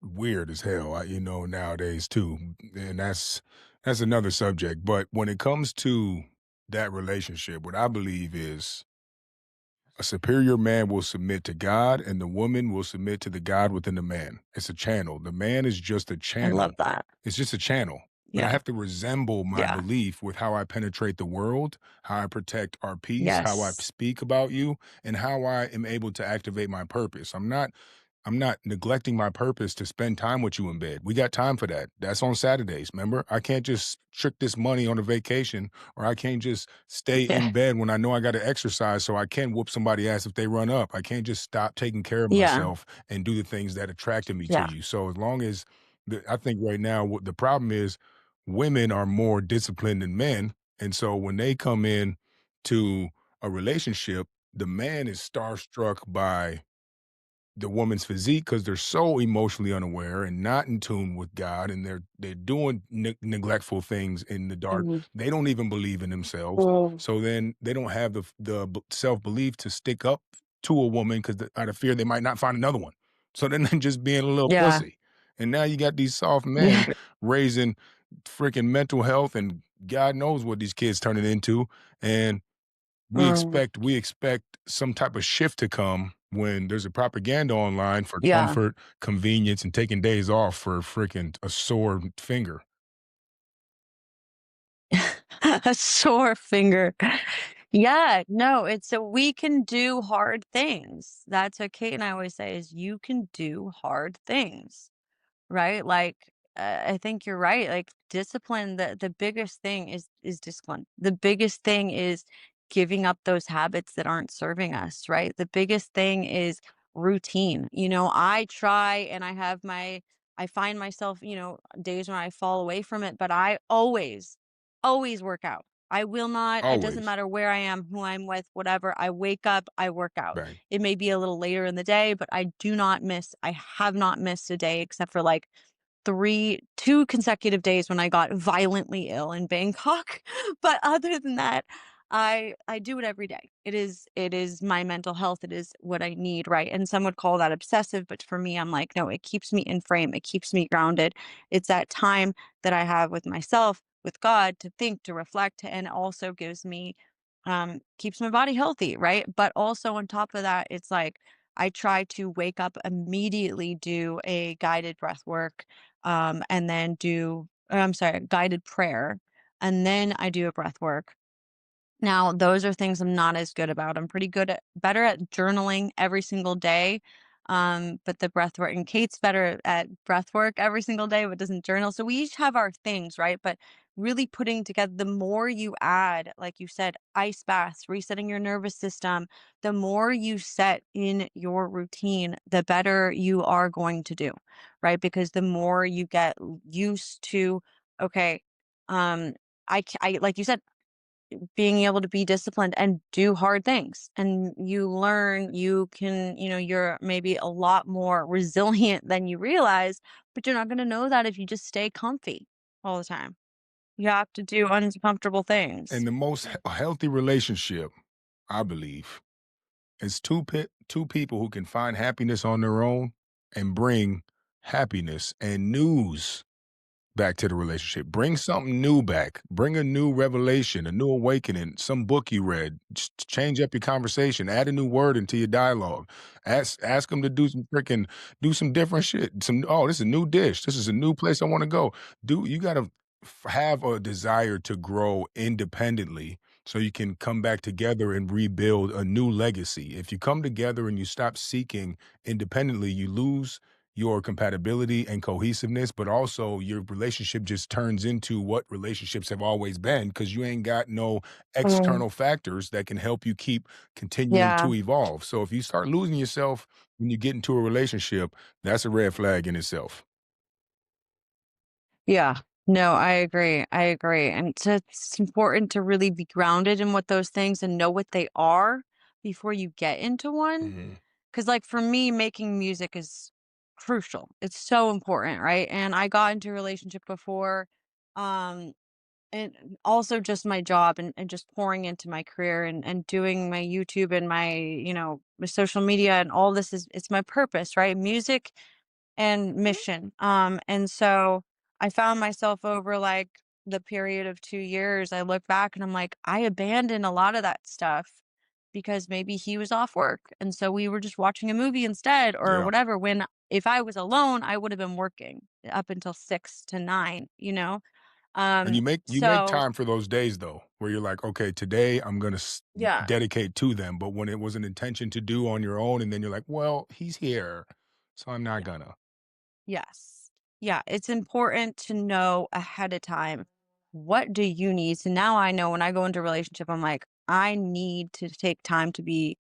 A: weird as hell, nowadays too. And that's another subject. But when it comes to that relationship, what I believe is a superior man will submit to God, and the woman will submit to the God within the man. It's a channel. The man is just a
B: I love
A: channel.
B: that.
A: It's just a channel. But I
B: Yeah.
A: have to resemble my
B: Yeah.
A: belief with how I penetrate the world, how I protect our peace, how I
B: Yes.
A: speak about you, and how I am able to activate my purpose. I'm not neglecting my purpose to spend time with you in bed. We got time for that. That's on Saturdays, remember? I can't just trick this money on a vacation, or I can't just stay
B: Yeah.
A: in bed when I know I got to exercise so I can whoop somebody ass if they run up. I can't just stop taking care of
B: Yeah.
A: myself and do the things that attracted me to
B: Yeah.
A: you. So as long as I think right now what the problem is, women are more disciplined than men, and so when they come in to a relationship, the man is starstruck by the woman's physique because they're so emotionally unaware and not in tune with God, and they're doing neglectful things in the dark.
B: Mhm.
A: They don't even believe in themselves,
B: Mm.
A: so then they don't have the self belief to stick up to a woman because out of fear they might not find another one. So then they're just being a little
B: Yeah.
A: pussy, and now you got these soft men
B: Yeah.
A: raising freaking mental health, and God knows what these kids turning into, and
B: Mm.
A: we expect some type of shift to come when there's a propaganda online for
B: Yeah.
A: comfort, convenience, and taking days off for freaking a sore finger.
B: A sore finger. Yeah, no, it's so we can do hard things. That's what Kate and I always say is you can do hard things. Right? Like, I think you're right. Like discipline, the biggest thing is discipline. The biggest thing is giving up those habits that aren't serving us, right? The biggest thing is routine. I try and I find myself, days when I fall away from it, but I always work out. I will not, it doesn't
A: Always.
B: matter where I am, who I'm with, whatever. I wake up, I work out.
A: Bang.
B: It may be a little later in the day, but I have not missed a day except for like 2 consecutive days when I got violently ill in Bangkok. But other than that, I do it every day. It is my mental health. It is what I need, right? And some would call that obsessive, but for me, I'm like, no, it keeps me in frame. It keeps me grounded. It's that time that I have with myself, with God to think, to reflect, and also gives me keeps my body healthy, right? But also on top of that, it's like I try to wake up immediately, do a guided breath work, and then I'm sorry, guided prayer, and then I do a breath work. Now, those are things I'm not as good about. I'm better at journaling every single day. But the breath work and Kate's better at breath work every single day, but doesn't journal. So we each have our things, right? But really putting together, the more you add, like you said, ice baths, resetting your nervous system, the more you set in your routine, the better you are going to do, right? Because the more you get used to, okay, um, like you said, being able to be disciplined and do hard things. And you learn you can, you're maybe a lot more resilient than you realize, but you're not going to know that if you just stay comfy all the time. You have to do uncomfortable things.
A: And the most healthy relationship, I believe, is two people who can find happiness on their own and bring happiness and news back to the relationship. Bring something new back. Bring a new revelation, a new awakening, some book you read. Just change up your conversation. Add a new word into your dialogue. Ask them to do some different shit. This is a new dish. This is a new place I want to go. You got to have a desire to grow independently so you can come back together and rebuild a new legacy. If you come together and you stop seeking independently, you lose your compatibility and cohesiveness, but also your relationship just turns into what relationships have always been because you ain't got no
B: Mm.
A: external factors that can help you keep continuing
B: Yeah.
A: to evolve. So if you start losing yourself when you get into a relationship, that's a red flag in itself.
B: Yeah. No, I agree. I agree. And it's important to really be grounded in what those things and know what they are before you get into one.
A: Mhm.
B: Because, like, for me, making music is crucial. It's so important, right? And I got into a relationship before, um, and also just my job and just pouring into my career and doing my YouTube and my social media and all this it's my purpose, right? Music and mission. And so I found myself over like the period of 2 years, I look back and I'm like, I abandoned a lot of that stuff because maybe he was off work. And so we were just watching a movie instead or
A: Yeah.
B: whatever. When if I was alone, I would have been working up until 6 to 9.
A: And you make
B: So
A: time for those days though, where you're like, okay, today I'm gonna
B: yeah.
A: dedicate to them. But when it was an intention to do on your own, and then you're like, well, he's here, so I'm not gonna.
B: Yes. Yeah, it's important to know ahead of time, what do you need? So now I know when I go into a relationship, I'm like, I need to take time to be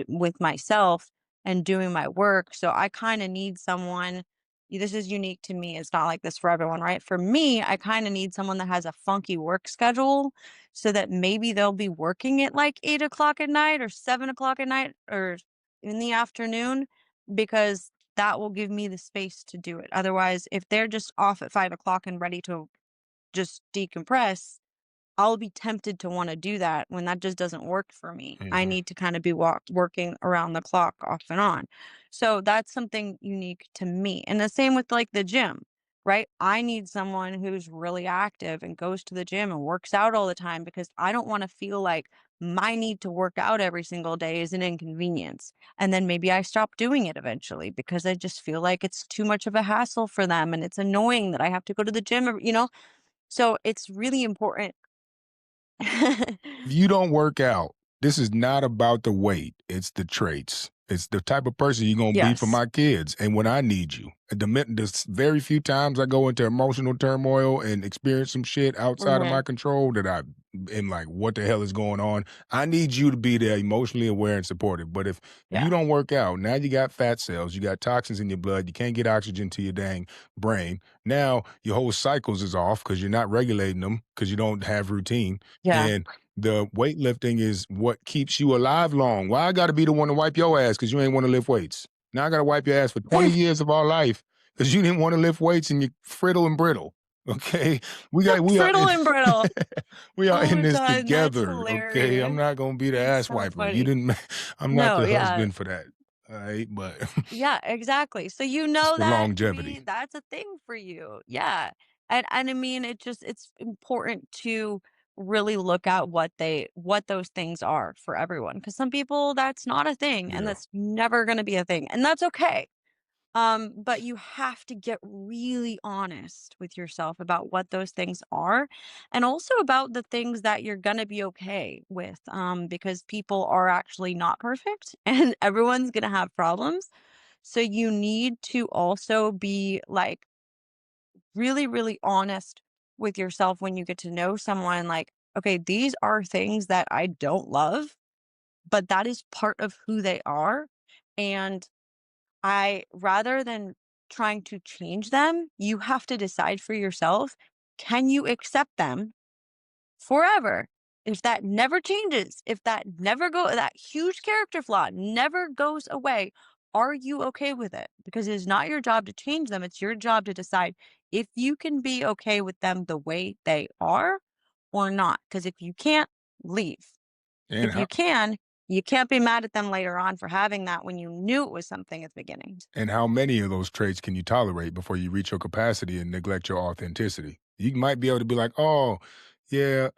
B: with myself and doing my work. So I kind of need someone. This is unique to me. It's not like this for everyone, right? For me, I kind of need someone that has a funky work schedule so that maybe they'll be working at like 8 o'clock at night or 7 o'clock at night or in the afternoon because that will give me the space to do it. Otherwise, if they're just off at 5 o'clock and ready to just decompress, I'll be tempted to wanna do that when that just doesn't work for me. I
A: Mhm.
B: need to kinda be working around the clock off and on. So that's something unique to me. And the same with, like, the gym, right? I need someone who's really active and goes to the gym and works out all the time because I don't wanna feel like my need to work out every single day is an inconvenience. And then maybe I stop doing it eventually because I just feel like it's too much of a hassle for them and it's annoying that I have to go to the gym every So it's really important.
A: If you don't work out, this is not about the weight, it's the traits. It's the type of person you're gonna be for
B: Yes.
A: my kids and when I need you. There's very few times I go into emotional turmoil and experience some shit outside of my
B: Mhm.
A: control that I am like, what the hell is going on? I need you to be there emotionally aware and supportive. But if you
B: Yeah.
A: don't work out, now you got fat cells, you got toxins in your blood, you can't get oxygen to your dang brain. Now your whole cycles is off because you're not regulating them because you don't have routine.
B: Yeah.
A: And the weightlifting is what keeps you alive long. Why I gotta be the one to wipe your ass because you ain't want to lift weights? Now I gotta wipe your ass for 20 years of our life because you didn't want to lift weights and you're friddle and brittle. Okay. We are
B: Brittle
A: in
B: and brittle.
A: we are
B: Oh
A: in
B: my
A: this
B: god, that's
A: together. Okay. I'm
B: hilarious.
A: not gonna be the
B: That's
A: ass
B: so
A: wiper. You
B: funny.
A: didn't I'm not
B: No,
A: the
B: yeah.
A: husband for that. All right. But
B: Yeah, exactly. So you
A: it's
B: know
A: for
B: that to be
A: longevity.
B: that's a thing for you. Yeah. And I mean it's important to really look at what those things are for everyone because some people that's not a thing and
A: Yeah.
B: that's never going to be a thing and that's okay. But you have to get really honest with yourself about what those things are and also about the things that you're gonna be okay with. Because people are actually not perfect and everyone's gonna have problems. So you need to also be like really, really honest with yourself when you get to know someone like, okay, these are things that I don't love, but that is part of who they are. And I rather than trying to change them, you have to decide for yourself, can you accept them forever? If that never changes, if that huge character flaw never goes away, are you okay with it? Because it's not your job to change them, it's your job to decide if you can be okay with them the way they are or not. Because if you can't, leave.
A: And
B: If
A: how
B: you can, you can't be mad at them later on for having that when you knew it was something at the beginning.
A: And how many of those traits can you tolerate before you reach your capacity and neglect your authenticity? You might be able to be like, "Oh, yeah,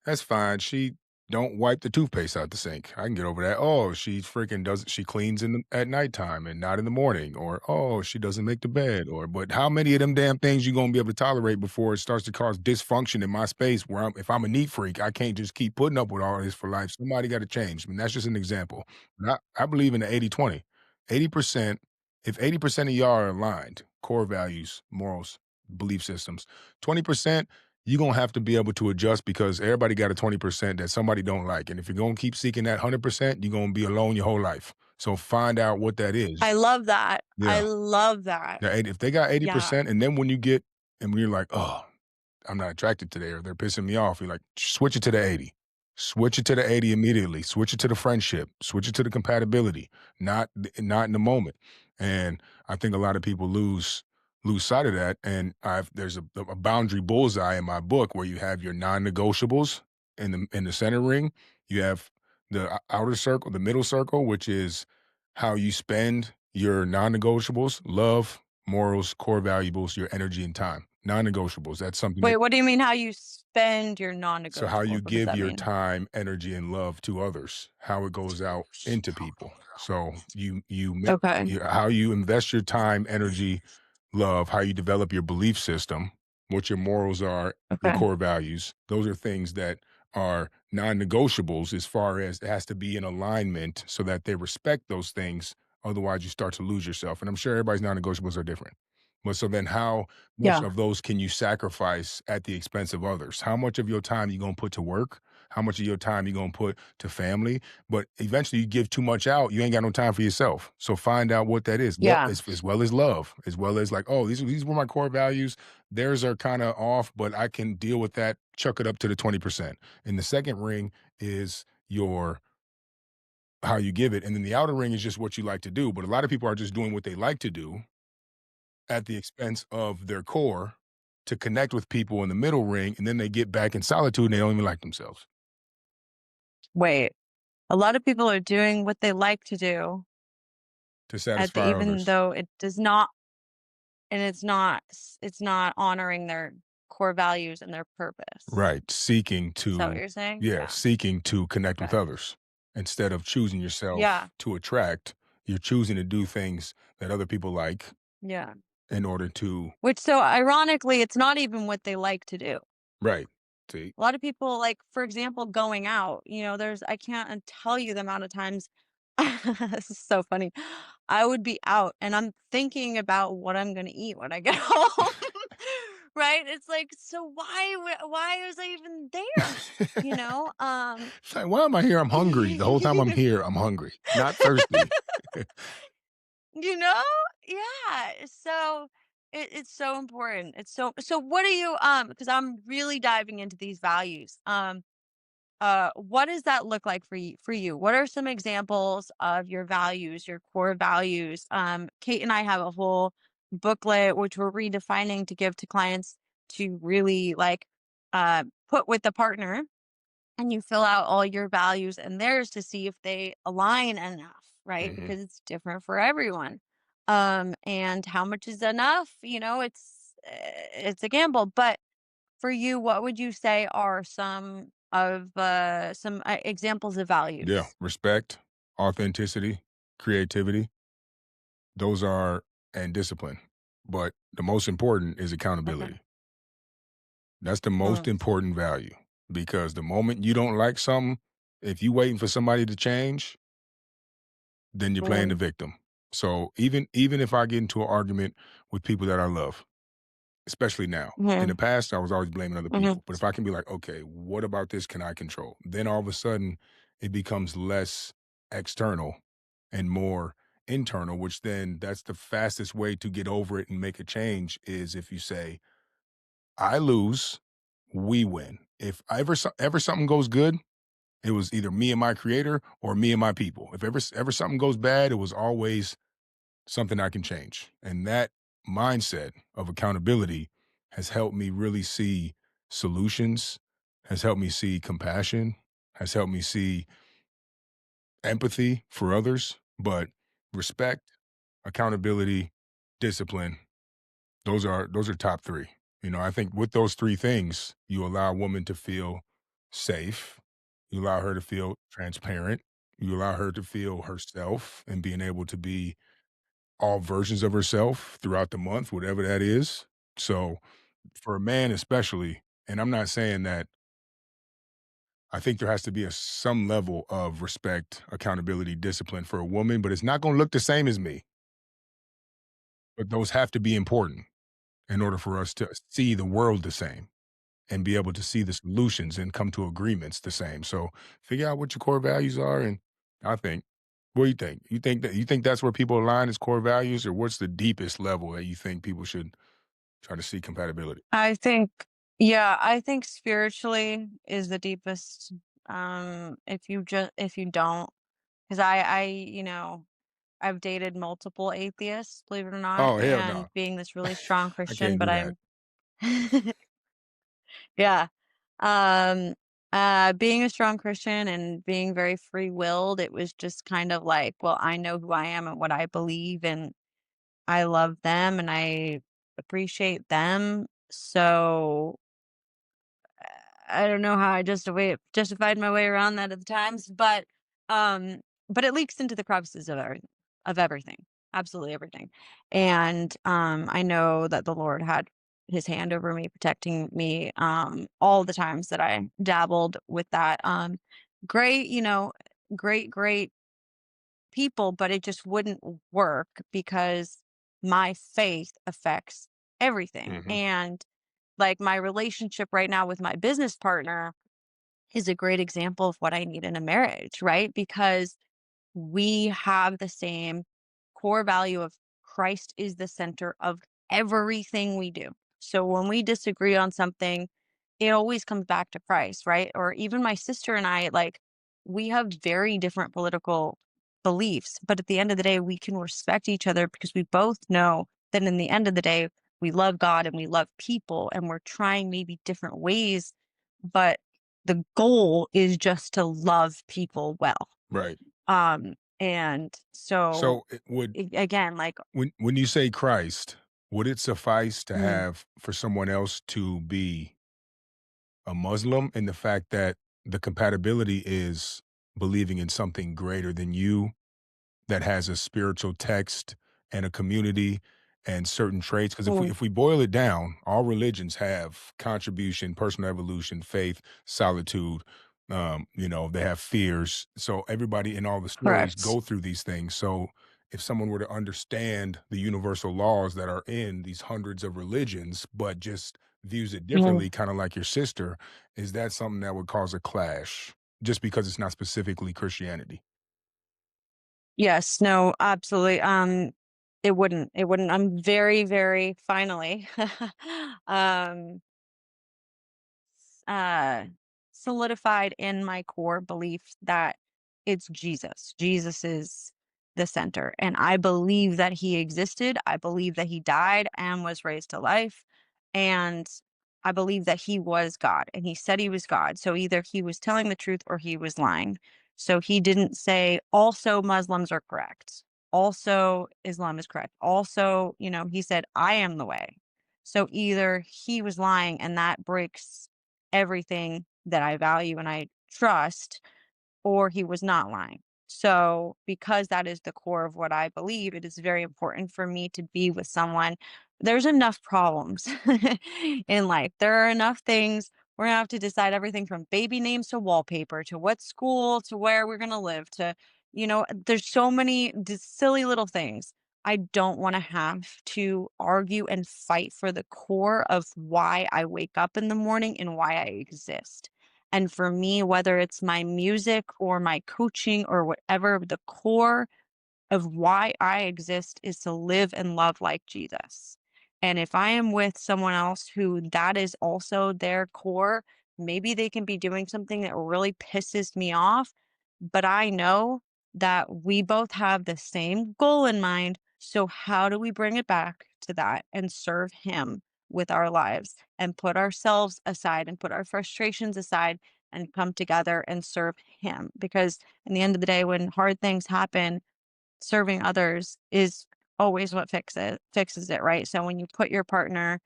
A: that's fine. She don't wipe the toothpaste out the sink. I can get over that. Oh, she freaking doesn't. She cleans at nighttime and not in the morning. Or oh, she doesn't make the bed. Or but how many of them damn things you gonna be able to tolerate before it starts to cause dysfunction in my space? Where if I'm a neat freak, I can't just keep putting up with all this for life. Somebody got to change. I mean, that's just an example. But I believe in the 80-20. 80% if 80% of y'all are aligned, core values, morals, belief systems, 20%, you're gonna have to be able to adjust because everybody got a 20% that somebody don't like. And if you're gonna keep seeking that 100%, you're gonna be alone your whole life. So find out what that is.
B: I love that. I
A: Yeah.
B: love that.
A: If they got
B: Yeah.
A: 80%, and then when you're like, oh, I'm not attracted to they or they're pissing me off. You're like, switch it to the 80. Switch it to the 80 immediately. Switch it to the friendship. Switch it to the compatibility, not in the moment. And I think a lot of people lose sight of that. And there's a boundary bullseye in my book where you have your non-negotiables in the center ring. You have the outer circle, the middle circle, which is how you spend your non-negotiables, love, morals, core valuables, your energy and time. Non-negotiables. That's something
B: Wait,
A: that
B: what do you mean how you spend your
A: so how you
B: non-negotiables? What does
A: give
B: that
A: your
B: mean?
A: time, energy, and love to others, how it goes out into people. So
B: Okay.
A: how you invest your time, energy, love, how you develop your belief system, what your morals are, your
B: Okay.
A: core values. Those are things that are non-negotiables as far as it has to be in alignment so that they respect those things. Otherwise, you start to lose yourself. And I'm sure everybody's non-negotiables are different. But so then how much
B: Yeah.
A: of those can you sacrifice at the expense of others? How much of your time you gonna put to work? How much of your time you gonna put to family? But eventually you give too much out, you ain't got no time for yourself. So find out what that is.
B: Yeah.
A: As well as love, as well as like, oh, these were my core values. Theirs are kind of off, but I can deal with that. Chuck it up to the 20%. And the second ring is your how you give it, and then the outer ring is just what you like to do. But a lot of people are just doing what they like to do at the expense of their core to connect with people in the middle ring, and then they get back in solitude and they don't even like themselves
B: Wait, a lot of people are doing what they like to do
A: to
B: at the
A: satisfy
B: even
A: others.
B: though it does not and it's not honoring their core values and their purpose.
A: Right, seeking
B: Is that what
A: to
B: you're saying?
A: yeah,
B: Yeah.
A: seeking to connect with
B: Okay.
A: others instead of choosing
B: Yeah.
A: yourself to attract, you're choosing to do things that other people like
B: Yeah.
A: in order to
B: Which so ironically, it's not even what they like to do.
A: right, see?
B: A lot of people, like, for example, going out, there's I can't tell you the amount of times this is so funny. I would be out and I'm thinking about what I'm gonna eat when I get home. Right? It's like, so why was I even there? You know?
A: It's like, "Why am I here? I'm hungry. The whole time I'm here, I'm hungry, not thirsty."
B: You know? Yeah. So it's so important. So what are you because I'm really diving into these values. What does that look like for you? What are some examples of your values, your core values? Kate and I have a whole booklet which we're redefining to give to clients to really like put with the partner, and you fill out all your values and theirs to see if they align enough, right?
A: Mhm.
B: Because it's different for everyone. And how much is enough? It's a gamble. But for you, what would you say are some examples of
A: Yeah,
B: values?
A: respect, authenticity, creativity, those are and discipline, but the most important is
B: Okay.
A: accountability. That's the most
B: Mm,
A: important value because the moment you don't like something, if you waiting for somebody to change, then you're playing the
B: mhm,
A: victim. So even if I get into an argument with people that I love, especially now. In
B: mhm,
A: the past, I was always blaming other
B: mhm,
A: people. But if I can be like, okay, what about this can I control? Then all of a sudden it becomes less external and more internal, which then that's the fastest way to get over it and make a change is if you say, I lose, we win. If ever something goes good, it was either me and my creator or me and my people. If ever something goes bad, it was always something I can change. And that mindset of accountability has helped me really see solutions, has helped me see compassion, has helped me see empathy for others. But respect, accountability, discipline, those are top three. I think with those three things, you allow a woman to feel safe, you allow her to feel transparent, you allow her to feel herself and being able to be all versions of herself throughout the month, whatever that is. So for a man especially, and I'm not saying that I think there has to be some level of respect, accountability, discipline for a woman, but it's not going to look the same as me. But those have to be important in order for us to see the world the same and be able to see the solutions and come to agreements the same. So figure out what your core values are. And I think, what do you think? You think that's where people align is core values, or what's the deepest level that you think people should try to see compatibility?
B: I think, yeah, I think spiritually is the deepest. If you don't, because I've dated multiple atheists, believe it or not,
A: Oh, hell
B: and
A: no.
B: being this really strong
A: I
B: Christian,
A: can't
B: but
A: do that.
B: I'm yeah. Um, being a strong Christian and being very free-willed, it was just kind of like, well, I know who I am and what I believe, and I love them and I appreciate them. So I don't know how I justified my way around that at the times, um, but it leaks into the crevices of everything, absolutely everything. And I know that the Lord had His hand over me, protecting me all the times that I dabbled with that. Great, great people, but it just wouldn't work because my faith affects everything.
A: Mhm.
B: And like my relationship right now with my business partner is a great example of what I need in a marriage, right? Because we have the same core value of Christ is the center of everything we do. So when we disagree on something, it always comes back to Christ, right? Or even my sister and I, like, we have very different political beliefs, but at the end of the day, we can respect each other because we both know that in the end of the day, we love God and we love people and we're trying maybe different ways, but the goal is just to love people well.
A: Right.
B: And so
A: So it would
B: again, like,
A: when you say Christ, would it suffice to
B: mm,
A: have for someone else to be a Muslim in the fact that the compatibility is believing in something greater than you that has a spiritual text and a community and certain traits? Because
B: well,
A: if we boil it down, all religions have contribution, personal evolution, faith, solitude. They have fears. So everybody in all the stories
B: correct.
A: go through these things. So if someone were to understand the universal laws that are in these hundreds of religions, but just views it
B: Mhm.
A: differently, kind of like your sister, is that something that would cause a clash just because it's not specifically Christianity?
B: Yes, no, absolutely. It wouldn't. I'm very, very finally um uh solidified in my core belief that it's Jesus. Jesus is the center. And I believe that he existed. I believe that he died and was raised to life. And I believe that he was God and he said he was God. So either he was telling the truth or he was lying. So he didn't say also Muslims are correct. Also Islam is correct. Also, he said I am the way. So either he was lying and that breaks everything that I value and I trust, or he was not lying. So, because that is the core of what I believe, it is very important for me to be with someone. There's enough problems in life. There are enough things. We're gonna have to decide everything from baby names to wallpaper to what school to where we're gonna live to, there's so many silly little things. I don't want to have to argue and fight for the core of why I wake up in the morning and why I exist. And for me, whether it's my music or my coaching or whatever, the core of why I exist is to live and love like Jesus. And if I am with someone else who that is also their core, maybe they can be doing something that really pisses me off, but I know that we both have the same goal in mind. So, how do we bring it back to that and serve Him with our lives and put ourselves aside and put our frustrations aside and come together and serve Him? Because in the end of the day, when hard things happen, serving others is always what fixes it, right? So when you put your partner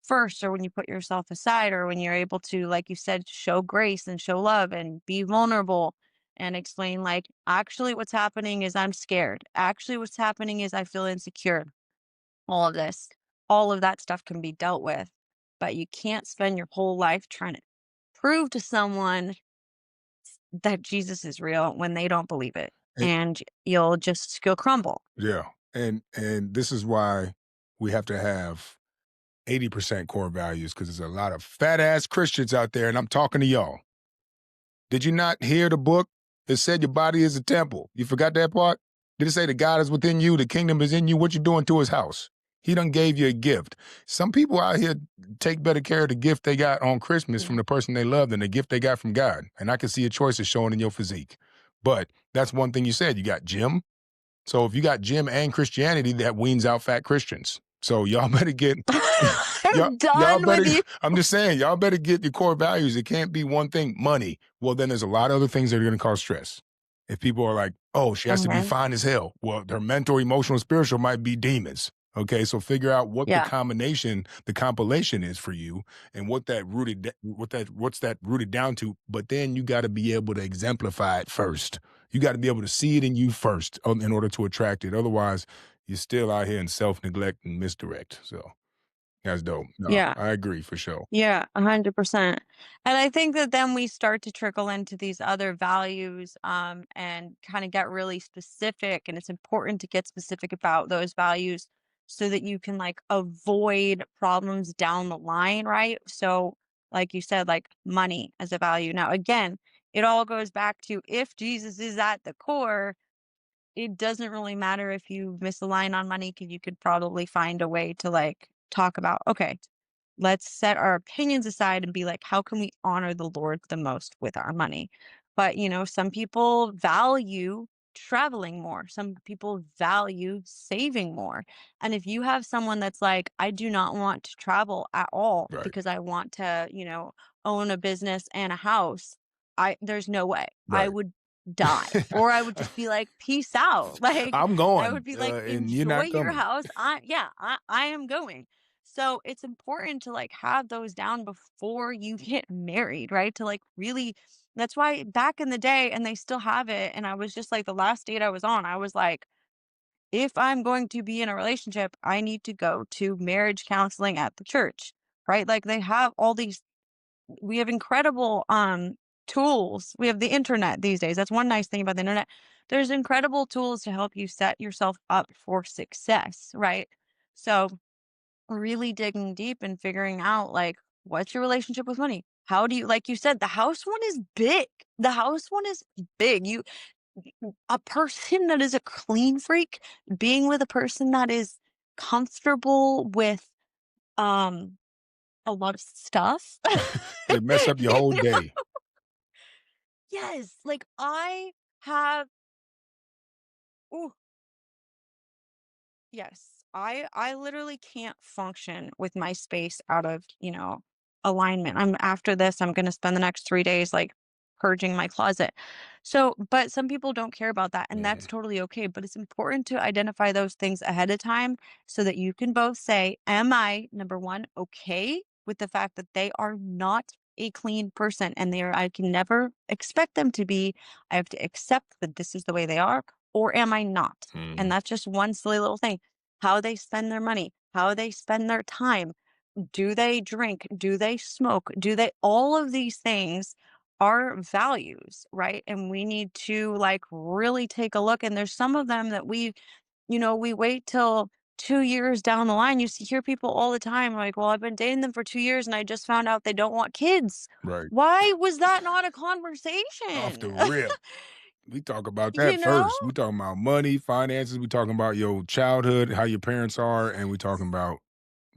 B: first or when you put yourself aside or when you're able to, like you said, show grace and show love and be vulnerable and explain like, actually what's happening is I'm scared. Actually what's happening is I feel insecure. All of this, all of that stuff can be dealt with, but you can't spend your whole life trying to prove to someone that Jesus is real when they don't believe it.
A: And
B: And you'll crumble.
A: yeah, and this is why we have to have 80% core values because there's a lot of fat ass Christians out there, and I'm talking to y'all. Did you not hear the book? It said your body is a temple. You forgot that part? Did it say the God is within you, the kingdom is in you? What you doing to his house? He done gave you a gift. Some people out here take better care of the gift they got on Christmas from
B: Mm.
A: the person they love than the gift they got from God. And I can see your choices showing in your physique. But that's one thing you said. You got gym. So if you got gym and Christianity, that weans out fat Christians. So y'all better get y'all
B: I'm done
A: better
B: with you.
A: I'm just saying, y'all better get your core values. It can't be one thing, money. Well, then there's a lot of other things that are gonna cause stress. If people are like, oh, she has to be
B: Mhm.
A: fine as hell. Well, their mental, emotional, spiritual might be demons. Okay, so figure out what the
B: Yeah.
A: combination, the compilation is for you, and what's that rooted down to. But then you got to be able to exemplify it first. You got to be able to see it in you first in order to attract it. Otherwise, you're still out here in self neglect and misdirect. So that's dope. No,
B: Yeah.
A: I agree for sure.
B: Yeah, 100%. And I think that then we start to trickle into these other values, and kind of get really specific. And it's important to get specific about those values so that you can like avoid problems down the line, right? So, like you said, like money as a value. Now, again, it all goes back to if Jesus is at the core, it doesn't really matter if you miss a line on money, because you could probably find a way to like talk about, okay, let's set our opinions aside and be like, how can we honor the Lord the most with our money? But, some people value traveling more. Some people value saving more. And if you have someone that's like, I do not want to travel at all
A: Right.
B: because I want to, own a business and a house, there's no way. I
A: Right.
B: would die. Or I would just be like, peace out. Like
A: I'm
B: I would
A: going,
B: be like,
A: and you're
B: enjoy
A: not
B: your
A: coming.
B: house. I am going. So it's important to like have those down before you get married, right? To like really, that's why back in the day, and they still have it. And I was just like, the last date I was on, I was like, if I'm going to be in a relationship, I need to go to marriage counseling at the church, right? Like they have all these, we have incredible tools. We have the internet these days. That's one nice thing about the internet. There's incredible tools to help you set yourself up for success, right? So really digging deep and figuring out like what's your relationship with money? How do you, like you said, the house one is big. The house one is big. A person that is a clean freak, being with a person that is comfortable with um a lot of stuff.
A: It mess up your whole
B: You know?
A: day.
B: Yes, like I have ooh, yes. I literally can't function with my space out of, alignment. I'm after this, I'm going to spend the next 3 days like purging my closet. So, but some people don't care about that and that's
A: Mhm.
B: totally okay, but it's important to identify those things ahead of time so that you can both say, am I number 1 okay with the fact that they are not a clean person and I can never expect them to be. I have to accept that this is the way they are, or am I not? And
A: Mhm.
B: that's just one silly little thing. How they spend their money, how they spend their time. Do they drink? Do they smoke? All of these things are values, right? And we need to like really take a look. And there's some of them that we wait till 2 years down the line. Hear people all the time like, well, I've been dating them for 2 years and I just found out they don't want kids.
A: Right.
B: Why was that not a
A: Off
B: conversation?
A: the rip. We talk about
B: you
A: that
B: know?
A: first. We talking about money, finances. We talking about your childhood, how your parents are, and we talking
B: Yes.
A: about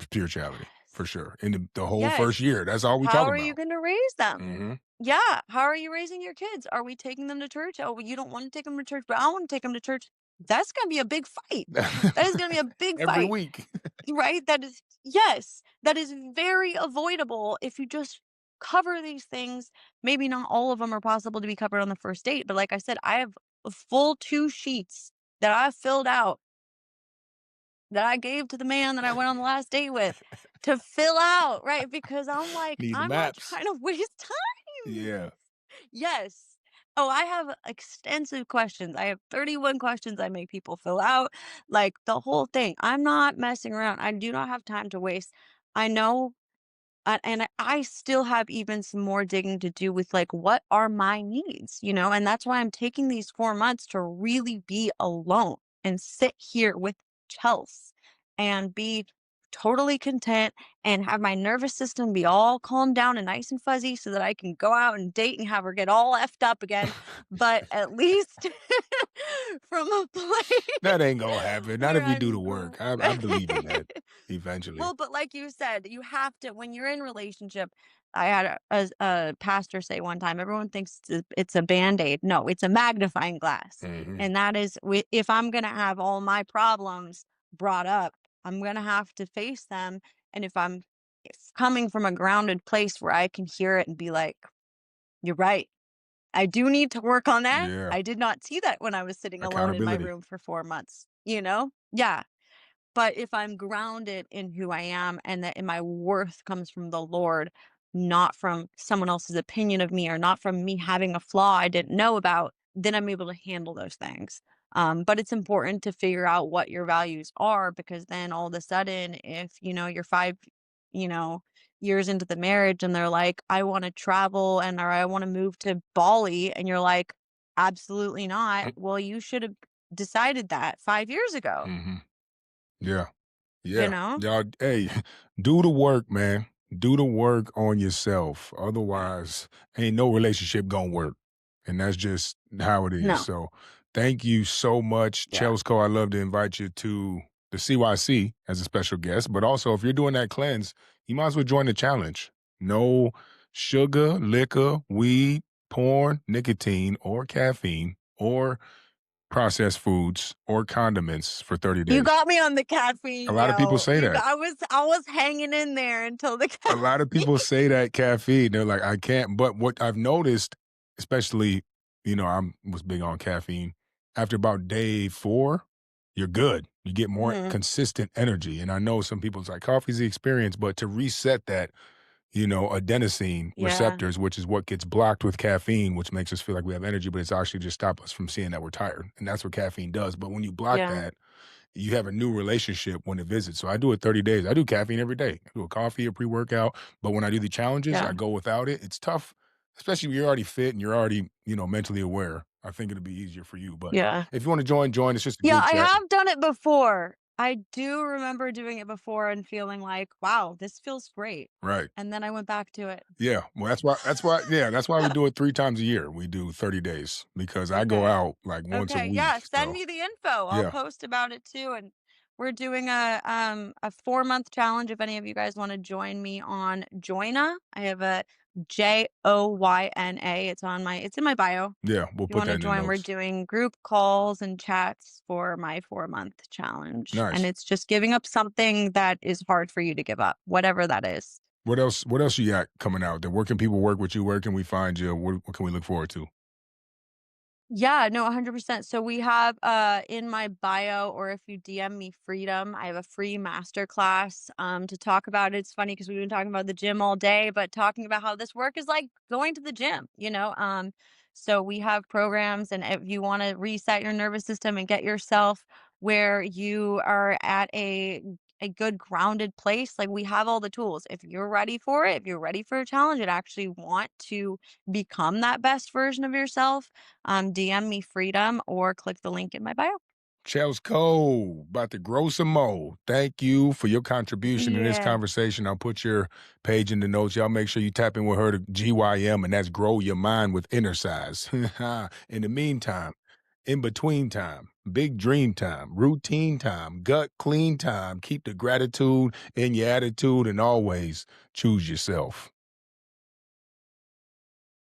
A: spirituality for sure. In the whole first
B: Yes.
A: year, that's all we
B: How
A: talk
B: are you
A: about.
B: gonna raise them?
A: Hmm.
B: Yeah, how are you raising your kids? Are we taking them to church? Oh, well, you don't wanna take them to church, but I wanna take them to church. That's gonna be a big fight. That is gonna be a big
A: Every
B: fight,
A: week.
B: right? That is yes, that is very avoidable if you just cover these things. Maybe not all of them are possible to be covered on the first date, but like I said, I have a full 2 sheets that I filled out that I gave to the man that I went on the last date with to fill out, right? Because I'm like,
A: Need the
B: I'm not
A: maps.
B: trying to waste time.
A: Yeah.
B: Yes. Oh, I have extensive questions. I have 31 questions I make people fill out, like the whole thing. I'm not messing around. I do not have time to waste. I know and I still have even some more digging to do with like what are my needs, and that's why I'm taking these 4 months to really be alone and sit here with Chels and be totally content and have my nervous system be all calmed down and nice and fuzzy so that I can go out and date and have her get all effed up again, but at least from a
A: That
B: place
A: ain't gonna happen. Not
B: where
A: if you do the
B: I'm
A: work. I believe in that eventually.
B: Well, but like you said, you have to when you're in relationship. I had a pastor say one time, everyone thinks it's a band-aid. No, it's a magnifying glass.
A: Hmm.
B: And that is if I'm going to have all my problems brought up, I'm going to have to face them. And if coming from a grounded place where I can hear it and be like, you're right. I do need to work on that.
A: Yeah.
B: I did not see that when I was sitting alone in my
A: Accountability.
B: room for 4 months, you know? Yeah. But if I'm grounded in who I am and that my worth comes from the Lord, not from someone else's opinion of me or not from me having a flaw I didn't know about, then I'm able to handle those things. But it's important to figure out what your values are because then all of a sudden, if you're you know, years into the marriage and they're like, I want to travel or I want to move to Bali, and you're like, absolutely not. Well, you should have decided that 5 years ago,
A: Hmm. Yeah.
B: you
A: Yeah.
B: know?
A: Y'all, hey, do the work, man. Do the work on yourself.
B: Yeah.
A: Otherwise, ain't no relationship gonna work. And that's just how it is.
B: No.
A: So thank you so much,
B: Yeah.
A: Chelsko. I'd love to invite you to the CYC as a special guest. But also, if you're doing that cleanse, you might as well join the challenge. No sugar, liquor, weed, porn, nicotine, or caffeine, or processed foods, or condiments for 30
B: You
A: days.
B: got me on the
A: A
B: caffeine,
A: lot of people
B: yo.
A: say
B: You
A: that.
B: got I was hanging in there until the
A: A lot of people
B: caffeine.
A: say that caffeine, they're like, "I can't," but what I've noticed, especially, I'm was big on caffeine. After about day 4, you're good. You get more
B: Mhm.
A: consistent energy, and I know some people's like, "Coffee's the experience," but to reset that, adenosine
B: Yeah,
A: receptors, which is what gets blocked with caffeine, which makes us feel like we have energy, but it's actually just stop us from seeing that we're tired, and that's what caffeine does, but when you block
B: yeah,
A: that, you have a new relationship when it visits. So I do it 30 days. I do caffeine every day. I do a coffee, a pre-workout. But when I do the challenges, I
B: yeah,
A: go without it. It's tough, especially when you're already fit and you're already, mentally aware. I think it'll be easier for you. But
B: yeah.
A: if you want to join, join. It's just a
B: Yeah,
A: group
B: I
A: chat.
B: have done it before. I do remember doing it before and feeling like, "Wow, this feels great."
A: Right.
B: And then I went back to it.
A: Yeah. Well, that's why we do it 3 times a year. We do 30 days because I go
B: Okay.
A: out like once a
B: Okay, yeah,
A: week.
B: send
A: So
B: me the info. I'll
A: yeah.
B: post about it too, and we're doing a 4-month challenge if any of you guys wanna join me on Joina. I have a Joyna. It's in my bio. If
A: Yeah. We'll
B: you
A: put that
B: wanna
A: in the
B: join, we're
A: notes.
B: doing group calls and chats for my 4-month challenge, and
A: Nice.
B: it's just giving up something that is hard for you to give up, whatever that is.
A: What else you got coming out there? Where can people work with you? Where can we find you? What can we look forward to?
B: Yeah, no, 100%. So we have in my bio, or if you DM me Freedom, I have a free masterclass to talk about it. It's funny because we've been talking about the gym all day, but talking about how this work is like going to the gym, you know? So we have programs, and if you want to reset your nervous system and get yourself where you are at a good grounded place, like we have all the tools. If you're ready for it, if you're ready for a challenge and actually want to become that best version of yourself, DM me Freedom or click the link in my bio.
A: Chelsko, about to grow some more. Thank you for your contribution in this
B: Yeah.
A: conversation. I'll put your page in the notes. Y'all make sure you tap in with her to GYM, and that's grow your mind with inner size. In the meantime, in between time, big dream time, routine time, gut clean time, keep the gratitude in your attitude, and always choose yourself.